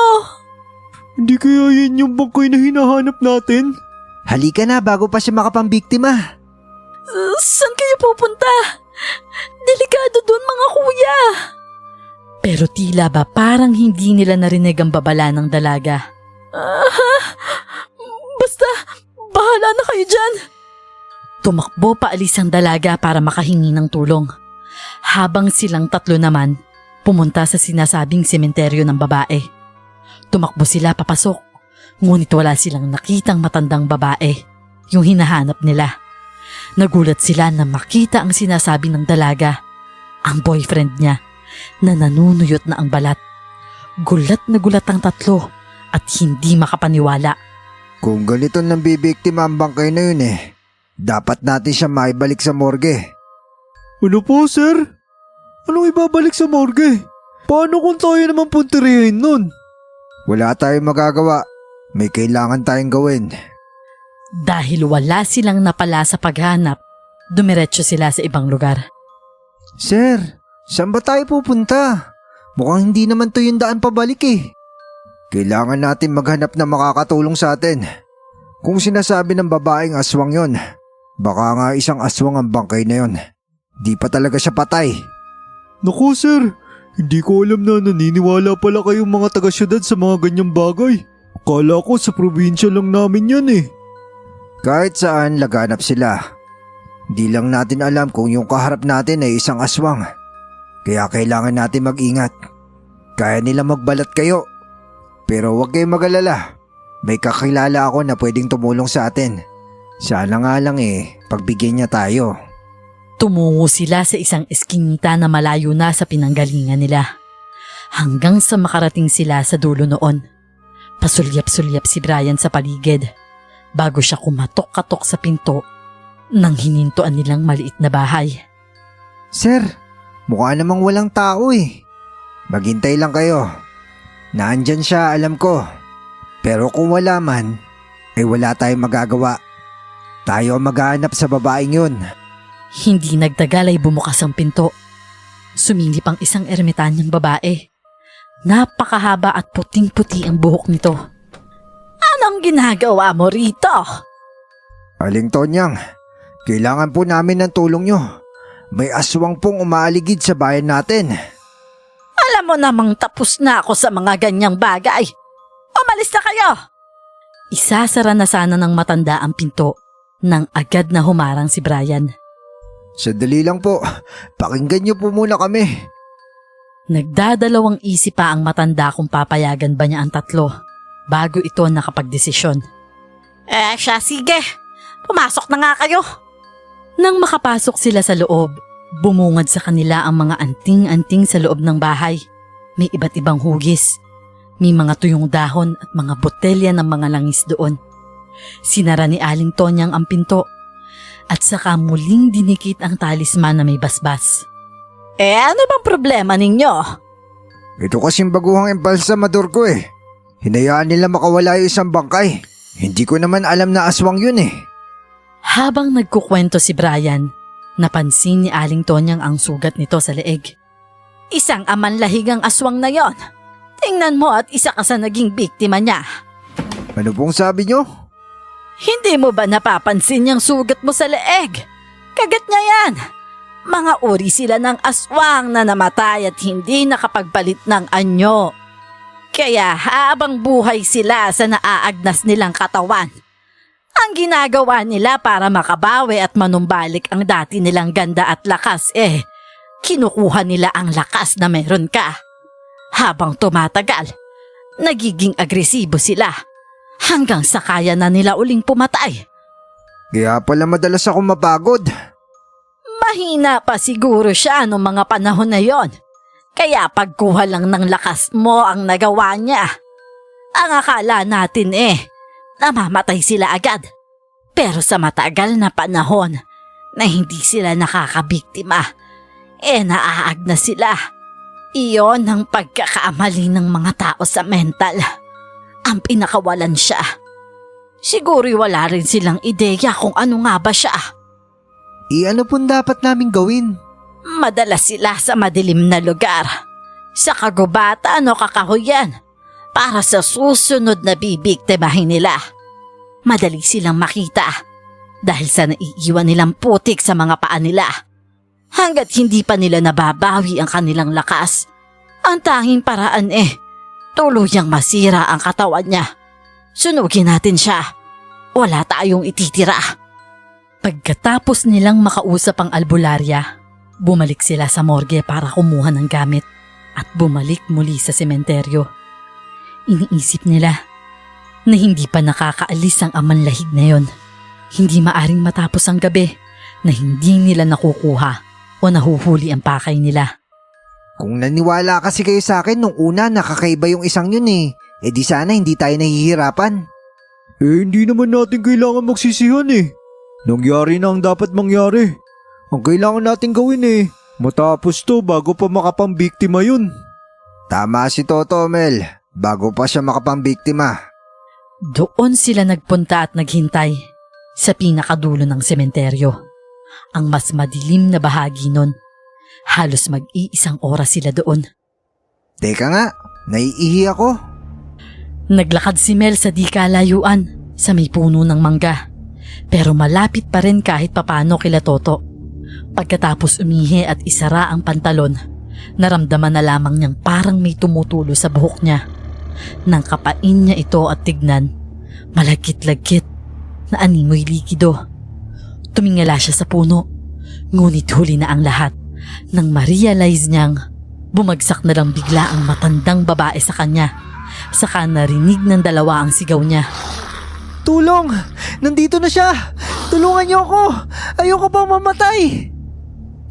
Hindi kaya yan yung bangkay na hinahanap natin? Halika na bago pa siya makapambiktima. Saan kayo pupunta? Delikado doon mga kuya! Pero tila ba parang hindi nila narinig ang babala ng dalaga. Basta, bahala na kayo dyan! Tumakbo paalis ang dalaga para makahingi ng tulong. Habang silang tatlo naman, pumunta sa sinasabing sementeryo ng babae. Tumakbo sila papasok, ngunit wala silang nakitang matandang babae, yung hinahanap nila. Nagulat sila na makita ang sinasabi ng dalaga, ang boyfriend niya, na nanunuyot na ang balat. Gulat na gulat ang tatlo at hindi makapaniwala. Kung ganito nang bibiktima ang bangkay na yun dapat natin siya maibalik sa morgue. Ano po, sir? Anong ibabalik sa morgue? Paano kung tayo naman puntirihin nun? Wala tayong magagawa. May kailangan tayong gawin. Dahil wala silang napala sa paghanap, dumiretso sila sa ibang lugar. Sir, saan ba tayo pupunta? Mukhang hindi naman to yung daan pabalik Kailangan natin maghanap na makakatulong sa atin. Kung sinasabi ng babaeng aswang yon, baka nga isang aswang ang bangkay na yon. Di pa talaga siya patay. Naku, sir. Hindi ko alam na naniniwala pala kayong mga taga-syudad sa mga ganyang bagay. Akala ko sa probinsya lang namin yan Kahit saan laganap sila. Di lang natin alam kung yung kaharap natin ay isang aswang. Kaya kailangan natin mag-ingat. Kaya nila magbalat kayo. Pero huwag kayong mag-alala. May kakilala ako na pwedeng tumulong sa atin. Sana nga lang pagbigyan niya tayo. Tumungo sila sa isang eskinita na malayo na sa pinanggalingan nila. Hanggang sa makarating sila sa dulo noon. Pasulyap-sulyap si Brian sa paligid bago siya kumatok-katok sa pinto nang hinintuan nilang maliit na bahay. Sir, mukha namang walang tao Maghintay lang kayo. Naandyan siya, alam ko. Pero kung wala man, wala tayong magagawa. Tayo ang maghahanap sa babaeng yun. Hindi nagtagal ay bumukas ang pinto. Sumilip ang isang ermitanyang babae. Napakahaba at puting-puti ang buhok nito. Anong ginagawa mo rito? Aling Tonyang, kailangan po namin ng tulong nyo. May aswang pong umaaligid sa bayan natin. Alam mo namang tapos na ako sa mga ganyang bagay. Umalis na kayo! Isasara na sana ng matanda ang pinto nang agad na humarang si Brian. Sandali lang po, pakinggan nyo po muna kami. Nagdadalawang isip pa ang matanda kung papayagan ba niya ang tatlo bago ito nakapagdesisyon. Siya sige, pumasok na nga kayo. Nang makapasok sila sa loob, bumungad sa kanila ang mga anting-anting sa loob ng bahay. May iba't ibang hugis. May mga tuyong dahon at mga botelya ng mga langis doon. Sinara ni Aling Tonyang ang pinto at saka muling dinikit ang talisman na may basbas. Ano bang problema ninyo? Ito kasing baguhang embalsamador ko Hinayaan nila makawala yung isang bangkay. Hindi ko naman alam na aswang yun Habang nagkukwento si Brian, napansin ni Aling Tonyang ang sugat nito sa leeg. Isang amanlahigang aswang na yon. Tingnan mo at isa ka sa naging biktima niya. Ano pong sabi nyo? Hindi mo ba napapansin yung sugat mo sa leeg? Kagat niya yan. Mga uri sila ng aswang na namatay at hindi nakapagpalit ng anyo. Kaya habang buhay sila sa naaagnas nilang katawan, ang ginagawa nila para makabawi at manumbalik ang dati nilang ganda at lakas kinukuha nila ang lakas na meron ka. Habang tumatagal, nagiging agresibo sila hanggang sa kaya na nila uling pumatay. Kaya pala madalas ako mapagod. Mahina pa siguro siya noong mga panahon na yon. Kaya pagkuha lang ng lakas mo ang nagawa niya. Ang akala natin namamatay sila agad. Pero sa matagal na panahon na hindi sila nakakabiktima, naaag na sila. Iyon ang pagkakamali ng mga tao sa mental. Ang pinakawalan siya. Siguro wala rin silang ideya kung ano nga ba siya. Ano pong dapat namin gawin? Madalas sila sa madilim na lugar, sa kagubatan o kakahuyan, para sa susunod na bibiktimahin nila. Madali silang makita dahil sa naiiwan nilang putik sa mga paa nila. Hanggat hindi pa nila nababawi ang kanilang lakas, ang tanging paraan tuluyang masira ang katawan niya. Sunugin natin siya. Wala tayong ititira. Pagkatapos nilang makausap ang albularya, bumalik sila sa morgue para kumuha ng gamit at bumalik muli sa sementeryo. Iniisip nila na hindi pa nakakaalis ang amanlahig na yon. Hindi maaring matapos ang gabi na hindi nila nakukuha o nahuhuli ang pakay nila. Kung naniwala kasi kayo sa akin nung una nakakaiba yung isang yun di sana hindi tayo nahihirapan. Hindi naman natin kailangan magsisihan Nangyari na ang dapat mangyari. Ang kailangan natin gawin matapos to bago pa makapambiktima yun. Tama si Toto, Mel. Bago pa siya makapambiktima. Doon sila nagpunta at naghintay sa pinakadulo ng sementeryo. Ang mas madilim na bahagi nun. Halos mag-iisang oras sila doon. Teka nga, naiihi ako. Naglakad si Mel sa di kalayuan sa may puno ng mangga. Pero malapit pa rin kahit papano kila Toto. Pagkatapos umihi at isara ang pantalon, naramdaman na lamang niyang parang may tumutulo sa buhok niya. Nang kapain niya ito at tignan, malagkit-lagkit na animoy likido. Tumingala siya sa puno, ngunit huli na ang lahat nang ma-realize niyang bumagsak na lang bigla ang matandang babae sa kanya. Saka narinig ng dalawa ang sigaw niya. Tulong! Nandito na siya! Tulungan niyo ako! Ayoko pang mamatay!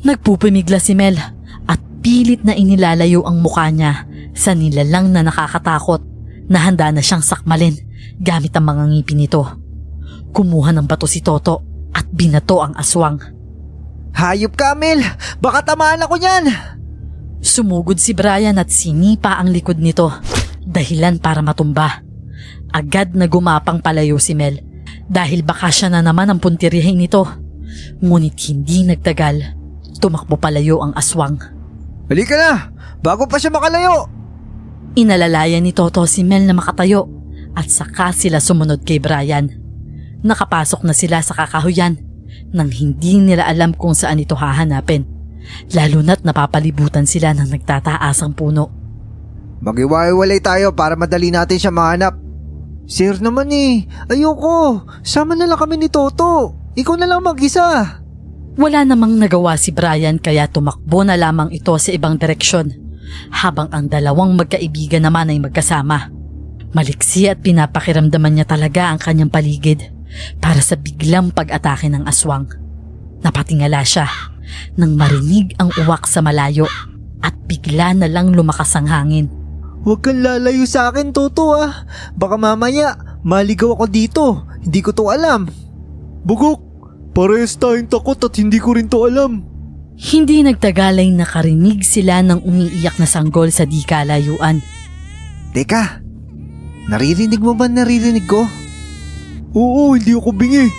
Nagpupumigla si Mel at pilit na inilalayo ang mukha niya sa nilalang na nakakatakot na handa na siyang sakmalin gamit ang mga ngipin nito. Kumuha ng bato si Toto at binato ang aswang. Hayop ka, Mel! Baka tamaan ako niyan! Sumugod si Brian at sinipa ang likod nito, dahilan para matumba. Agad na gumapang palayo si Mel dahil baka siya na naman ang puntirihin nito. Ngunit hindi nagtagal, tumakbo palayo ang aswang. Halika na! Bago pa siya makalayo! Inalalayan ni Toto si Mel na makatayo at saka sila sumunod kay Brian. Nakapasok na sila sa kakahuyan nang hindi nila alam kung saan ito hahanapin. Lalo na't napapalibutan sila ng nagtataasang puno. Mag-iwalay tayo para madali natin siya mahanap. Sir naman ayoko. Sama na lang kami ni Toto. Ikaw na lang mag-isa. Wala namang nagawa si Brian kaya tumakbo na lamang ito sa ibang direksyon habang ang dalawang magkaibigan naman ay magkasama. Maliksi at pinapakiramdaman niya talaga ang kanyang paligid para sa biglang pag-atake ng aswang. Napatingala siya nang marinig ang uwak sa malayo at bigla na lang lumakas ang hangin. Huwag kang lalayo sa akin, Toto Baka mamaya, maligaw ako dito. Hindi ko to alam. Bugok! Parehas tayong takot at hindi ko rin to alam. Hindi nagtagal ay nakarinig sila ng umiiyak na sanggol sa di kalayuan. Teka, naririnig mo ba naririnig ko? Oo, hindi ako bingi.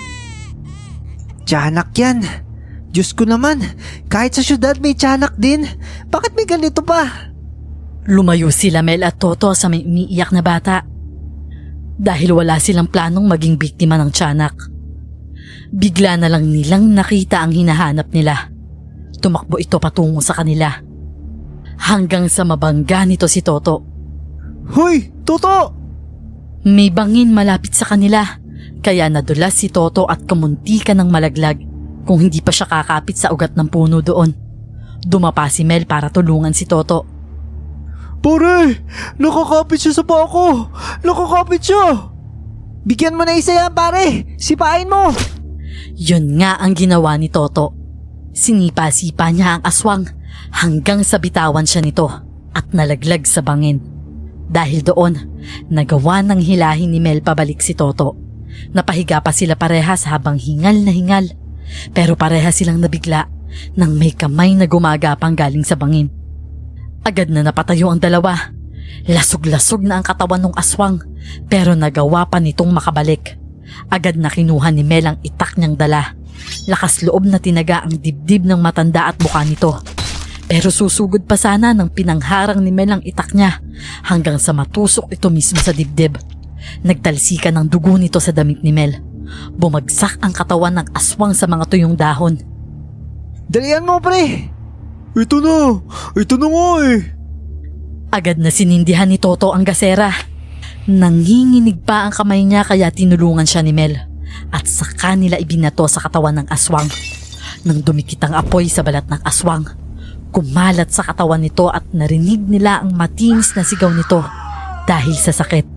Tiyanak yan. Diyos ko naman, kahit sa syudad may tiyanak din. Bakit may ganito pa? Lumayo sila Mel at Toto sa may umiiyak na bata dahil wala silang planong maging biktima ng tiyanak. Bigla na lang nilang nakita ang hinahanap nila. Tumakbo ito patungo sa kanila hanggang sa mabangga nito si Toto. Hoy, Toto! May bangin malapit sa kanila kaya nadulas si Toto at kumunti ka ng malaglag kung hindi pa siya kakapit sa ugat ng puno doon. Dumapa si Mel para tulungan si Toto. Pare! Nakakapit siya sa paa ko! Nakakapit siya! Bigyan mo na isa yan, pare! Sipain mo! Yun nga ang ginawa ni Toto. Sinipa-sipa niya ang aswang hanggang sa bitawan siya nito at nalaglag sa bangin. Dahil doon, nagawa ng hilahin ni Mel pabalik si Toto. Napahiga pa sila parehas habang hingal na hingal. Pero parehas silang nabigla nang may kamay na gumagapang galing sa bangin. Agad na napatayo ang dalawa. Lasog-lasog na ang katawan ng aswang pero nagawa pa nitong makabalik. Agad na kinuha ni Mel ang itak niyang dala. Lakas loob na tinaga ang dibdib ng matanda at mukha nito. Pero susugod pa sana nang pinangharang ni Mel ang itak niya hanggang sa matusok ito mismo sa dibdib. Nagtalsikan ng dugo nito sa damit ni Mel. Bumagsak ang katawan ng aswang sa mga tuyong dahon. Dalian mo, pre! Ito na nga eh. Agad na sinindihan ni Toto ang gasera. Nanginginig pa ang kamay niya kaya tinulungan siya ni Mel. At saka nila ibinato sa katawan ng aswang. Nang dumikit ang apoy sa balat ng aswang, kumalat sa katawan nito at narinig nila ang matinis na sigaw nito. Dahil sa sakit,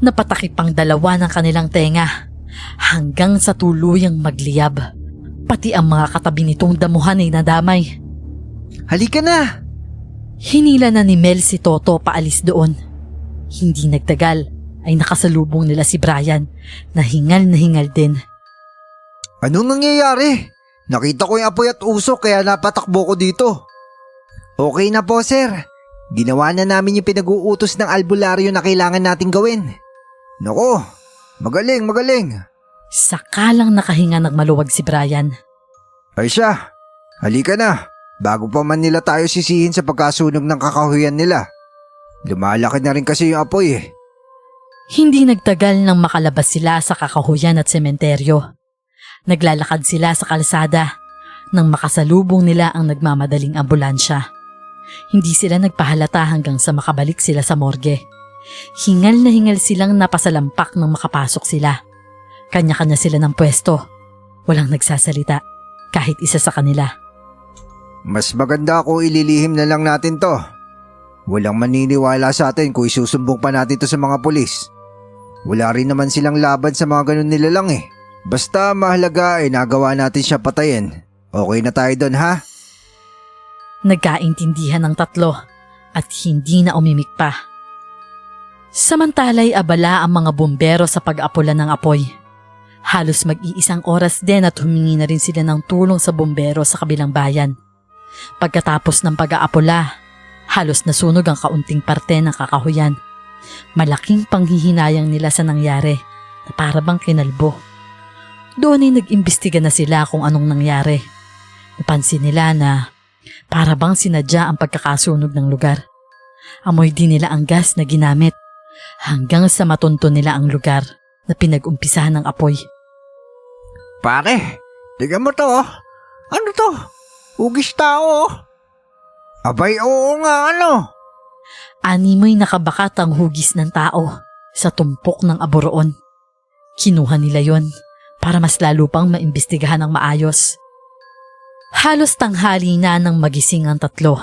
napatakip ang dalawa ng kanilang tenga hanggang sa tuluyang magliyab. Pati ang mga katabi nitong damuhan ay nadamay. Halika na! Hinila na ni Mel si Toto paalis doon. Hindi nagtagal ay nakasalubong nila si Brian na hingal din. Anong nangyayari? Nakita ko yung apoy at usok kaya napatakbo ko dito. Okay na po, sir. Ginawa na namin yung pinag-uutos ng albularyo na kailangan nating gawin. Nako, magaling. Saka lang nakahinga ng maluwag si Brian. Ay siya, halika na. Bago pa man nila tayo sisihin sa pagkasunog ng kakahuyan nila. Lumalaki na rin kasi yung apoy eh. Hindi nagtagal nang makalabas sila sa kakahuyan at sementeryo. Naglalakad sila sa kalsada nang makasalubong nila ang nagmamadaling ambulansya. Hindi sila nagpahalata hanggang sa makabalik sila sa morgue. Hingal na hingal silang napasalampak nang makapasok sila. Kanya-kanya sila ng pwesto. Walang nagsasalita, kahit isa sa kanila. Mas maganda kung ililihim na lang natin to. Walang maniniwala sa atin kung isusumbong pa natin to sa mga pulis. Wala rin naman silang laban sa mga ganun nila lang eh. Basta mahalaga ay nagawa natin siya patayin. Okay na tayo doon ha? Nagkaintindihan ng tatlo at hindi na umimik pa. Samantalay abala ang mga bumbero sa pag-apula ng apoy. Halos mag-iisang oras din at humingi na rin sila ng tulong sa bumbero sa kabilang bayan. Pagkatapos ng pag-aapula, halos nasunog ang kaunting parte ng kakahuyan. Malaking panghihinayang nila sa nangyari na para bang kinalbo. Doon ay nag-imbestiga na sila kung anong nangyari. Napansin nila na para bang sinadya ang pagkakasunog ng lugar. Amoy din nila ang gas na ginamit hanggang sa matunto nila ang lugar na pinag-umpisahan ng apoy. Pare, tignan mo to oh. Ano to? Ugis tao oh. Abay oo nga ano. Animoy nakabakat ang hugis ng tao sa tumpok ng aboroon. Kinuha nila yon para mas lalo pang maimbestigahan ng maayos. Halos tanghali na nang magising ang tatlo.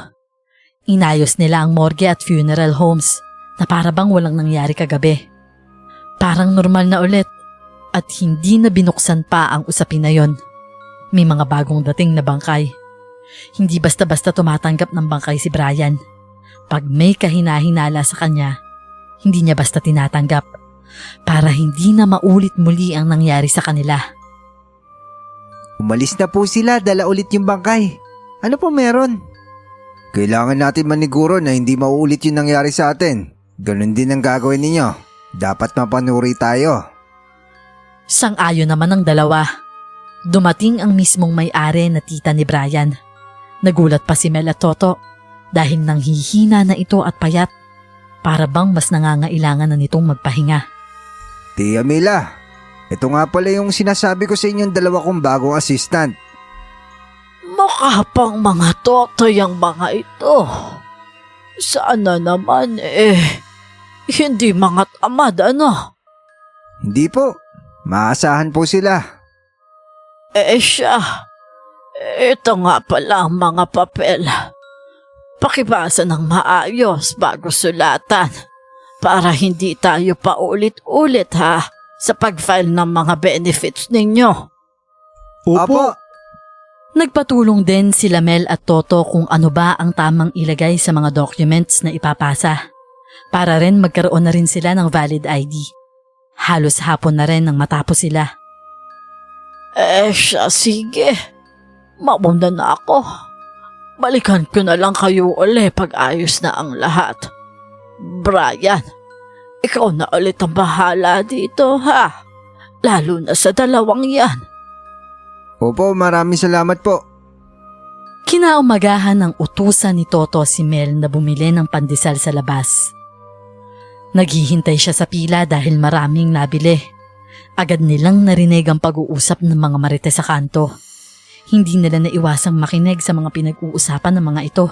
Inayos nila ang morgue at funeral homes na para bang walang nangyari kagabi. Parang normal na ulit at hindi na binuksan pa ang usapin na yon. May mga bagong dating na bangkay. Hindi basta-basta tumatanggap ng bangkay si Brian. Pag may kahinahinala sa kanya, hindi niya basta tinatanggap para hindi na maulit muli ang nangyari sa kanila. Umalis na po sila, dala ulit yung bangkay. Ano po meron? Kailangan natin maniguro na hindi mauulit yung nangyari sa atin. Ganun din ang gagawin ninyo. Dapat mapanuri tayo. Sang-ayon naman ang dalawa. Dumating ang mismong may-ari na tita ni Brian. Nagulat pa si Mel at Toto dahil nanghihina na ito at payat. Para bang mas nangangailangan na nitong magpahinga. Tia Mila, ito nga pala yung sinasabi ko sa inyong dalawa kong bagong assistant. Makapang mga totoy ang mga ito. Sana naman hindi mga tamad ano? Hindi po, maasahan po sila. Siya, ito nga pala ang mga papel. Pakibasa ng maayos bago sulatan para hindi tayo paulit-ulit ha sa pag-file ng mga benefits ninyo. Opo. Nagpatulong din sila Mel at Toto kung ano ba ang tamang ilagay sa mga documents na ipapasa. Para rin magkaroon na rin sila ng valid ID. Halos hapon na rin nang matapos sila. Siya, sige. Mauna na ako. Balikan ko na lang kayo uli pag ayos na ang lahat. Brian, ikaw na ulit ang bahala dito, ha? Lalo na sa dalawang yan. Opo, maraming salamat po. Kinaumagahan ng utusan ni Toto si Mel na bumili ng pandesal sa labas. Naghihintay siya sa pila dahil maraming nabili. Agad nilang narinig ang pag-uusap ng mga marites sa kanto. Hindi nila naiwasang makinig sa mga pinag-uusapan ng mga ito.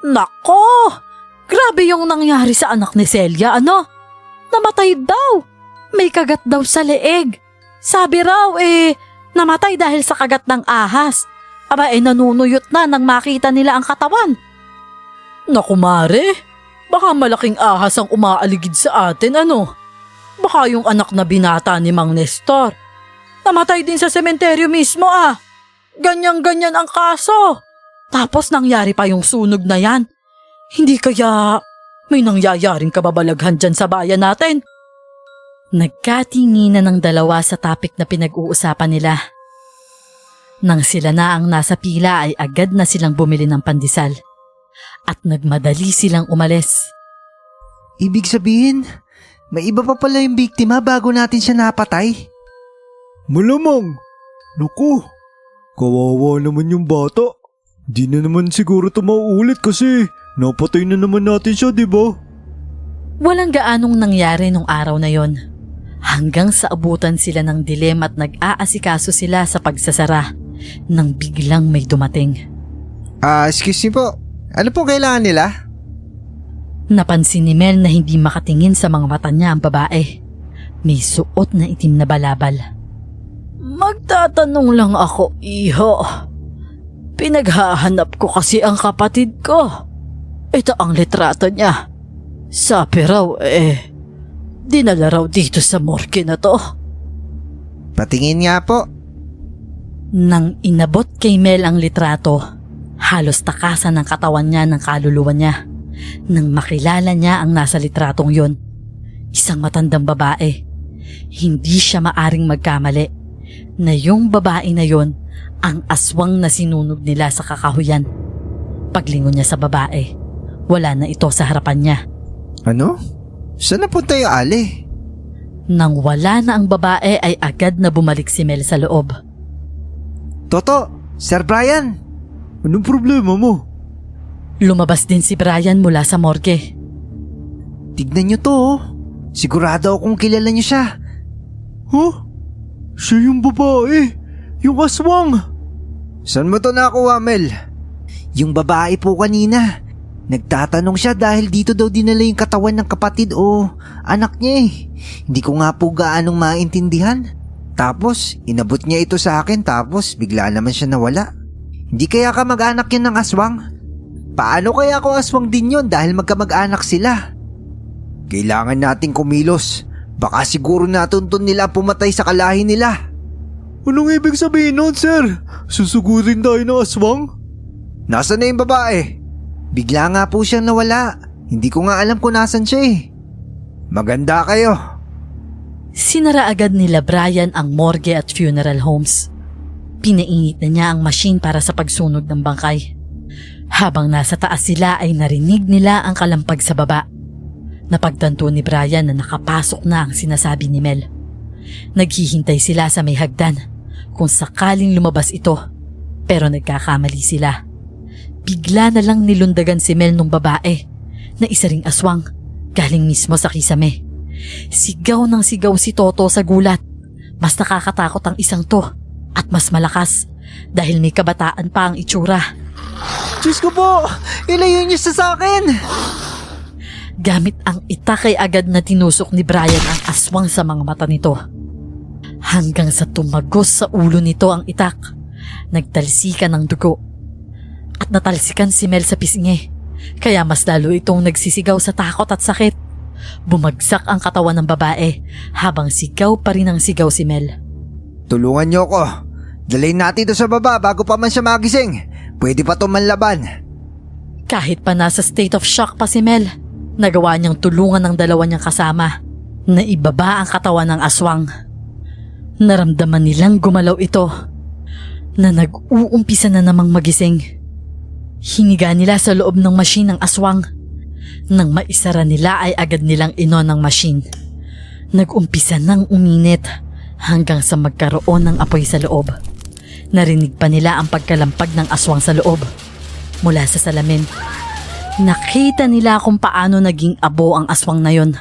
Nako! Grabe yung nangyari sa anak ni Celia, ano? Namatay daw! May kagat daw sa leeg. Sabi raw namatay dahil sa kagat ng ahas. Aba nanunuyot na nang makita nila ang katawan. Naku mare, baka malaking ahas ang umaaligid sa atin, ano? Baka yung anak na binata ni Mang Nestor. Namatay din sa sementeryo mismo, ah. Ganyan-ganyan ang kaso. Tapos nangyari pa yung sunog na yan. Hindi kaya may nangyayaring kababalaghan dyan sa bayan natin? Nagkatinginan ng dalawa sa topic na pinag-uusapan nila. Nang sila na ang nasa pila ay agad na silang bumili ng pandesal. At nagmadali silang umalis. Ibig sabihin, may iba pa pala yung biktima bago natin siya napatay. Malamang. Naku, kawawa naman yung bata. Di na naman siguro ito mauulit kasi napatay na naman natin siya, di ba? Walang gaanong nangyari nung araw na yon. Hanggang sa abutan sila ng dilema at nag-aasikaso sila sa pagsasara nang biglang may dumating. Excuse me po. Ano pong kailangan nila? Napansin ni Mel na hindi makatingin sa mga mata niya ang babae. May suot na itim na balabal. Magtatanong lang ako, iho. Pinaghahanap ko kasi ang kapatid ko. Ito ang litrato niya. Sabi raw dinala raw dito sa morgue na to. Patingin nga po. Nang inabot kay Mel ang litrato, halos takasan ng katawan niya ng kaluluwa niya. Nang makilala niya ang nasa litratong yon, isang matandang babae. Hindi siya maaring magkamali na yung babae na yon ang aswang na sinunog nila sa kakahuyan. Paglingon niya sa babae, wala na ito sa harapan niya. Ano? Saan napunta yung Ali? Nang wala na ang babae ay agad na bumalik si Mel sa loob. Toto, Sir Brian. Anong problema mo? Lumabas din si Brian mula sa morgue. Tignan niyo to, oh. Sigurado akong kilala niyo siya. Huh? Siya yung babae. Yung aswang. Saan mo to nakuha, Mel? Yung babae po kanina. Nagtatanong siya dahil dito daw dinala yung katawan ng kapatid o anak niya eh. Hindi ko nga po gaanong maintindihan. Tapos, inabot niya ito sa akin tapos bigla naman siya nawala. Hindi kaya ka mag-anak yan ng aswang? Paano kaya ako aswang din yun dahil magkamag-anak sila? Kailangan nating kumilos. Baka siguro natuntun nila pumatay sa kalahi nila. Anong ibig sabihin nun, sir? Susugurin tayo ng aswang? Nasaan na yung babae? Bigla nga po siyang nawala. Hindi ko nga alam kung nasan siya eh. Maganda kayo. Sinara agad nila Brian ang morgue at funeral homes. Pinainit na niya ang machine para sa pagsunog ng bangkay. Habang nasa taas sila ay narinig nila ang kalampag sa baba. Napagtanto ni Brian na nakapasok na ang sinasabi ni Mel. Naghihintay sila sa may hagdan kung sakaling lumabas ito, pero nagkakamali sila. Bigla na lang nilundagan si Mel nung babae na isa ring aswang galing mismo sa kisame. Sigaw ng sigaw si Toto sa gulat. Mas nakakatakot ang isang to at mas malakas dahil may kabataan pa ang itsura. Diyos ko po! Ilayo niyo sa akin! Gamit ang itak ay agad na tinusok ni Brian ang aswang sa mga mata nito. Hanggang sa tumagos sa ulo nito ang itak, nagtalsikan ng dugo. At natalsikan si Mel sa pisngi, kaya mas lalo itong nagsisigaw sa takot at sakit. Bumagsak ang katawan ng babae habang sigaw pa rin ang sigaw si Mel. Tulungan niyo ako. Dalhin natin ito sa baba bago pa man siya magising. Pwede pa ito manlaban. Kahit pa nasa state of shock pa si Mel, nagawa niyang tulungan ng dalawa niyang kasama na ibaba ang katawan ng aswang. Naramdaman nilang gumalaw ito na nag-uumpisa na namang magising. Hiniga nila sa loob ng machine ng aswang. Nang maisara nila ay agad nilang inon ng machine. Nag-umpisa nang uminit hanggang sa magkaroon ng apoy sa loob. Narinig pa nila ang pagkalampag ng aswang sa loob. Mula sa salamin, nakita nila kung paano naging abo ang aswang na yon.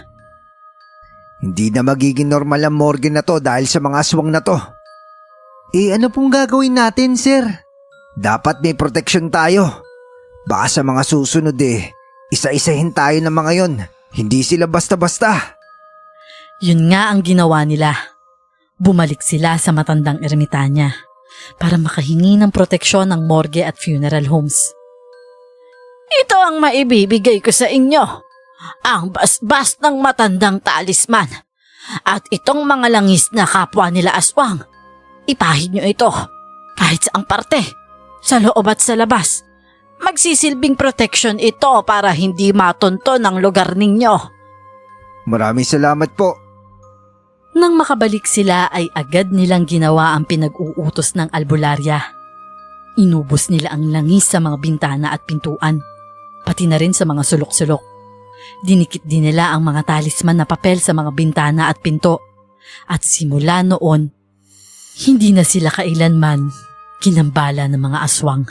Hindi na magiging normal ang morgue na to dahil sa mga aswang na to. Ano pong gagawin natin, sir? Dapat may proteksyon tayo. Baka sa mga susunod isa-isahin tayo ng mga yon. Hindi sila basta-basta. Yun nga ang ginawa nila. Bumalik sila sa matandang ermitanya para makahingi ng proteksyon ng morgue at funeral homes. Ito ang maibibigay ko sa inyo. Ang basbas ng matandang talisman. At itong mga langis na kapwa nila aswang. Ipahid nyo ito kahit saang parte, sa loob at sa labas. Magsisilbing protection ito para hindi matunto ng lugar ninyo. Maraming salamat po. Nang makabalik sila ay agad nilang ginawa ang pinag-uutos ng albularya. Inubos nila ang langis sa mga bintana at pintuan, pati na rin sa mga sulok-sulok. Dinikit din nila ang mga talisman na papel sa mga bintana at pinto. At simula noon, hindi na sila kailanman ginambala ng mga aswang.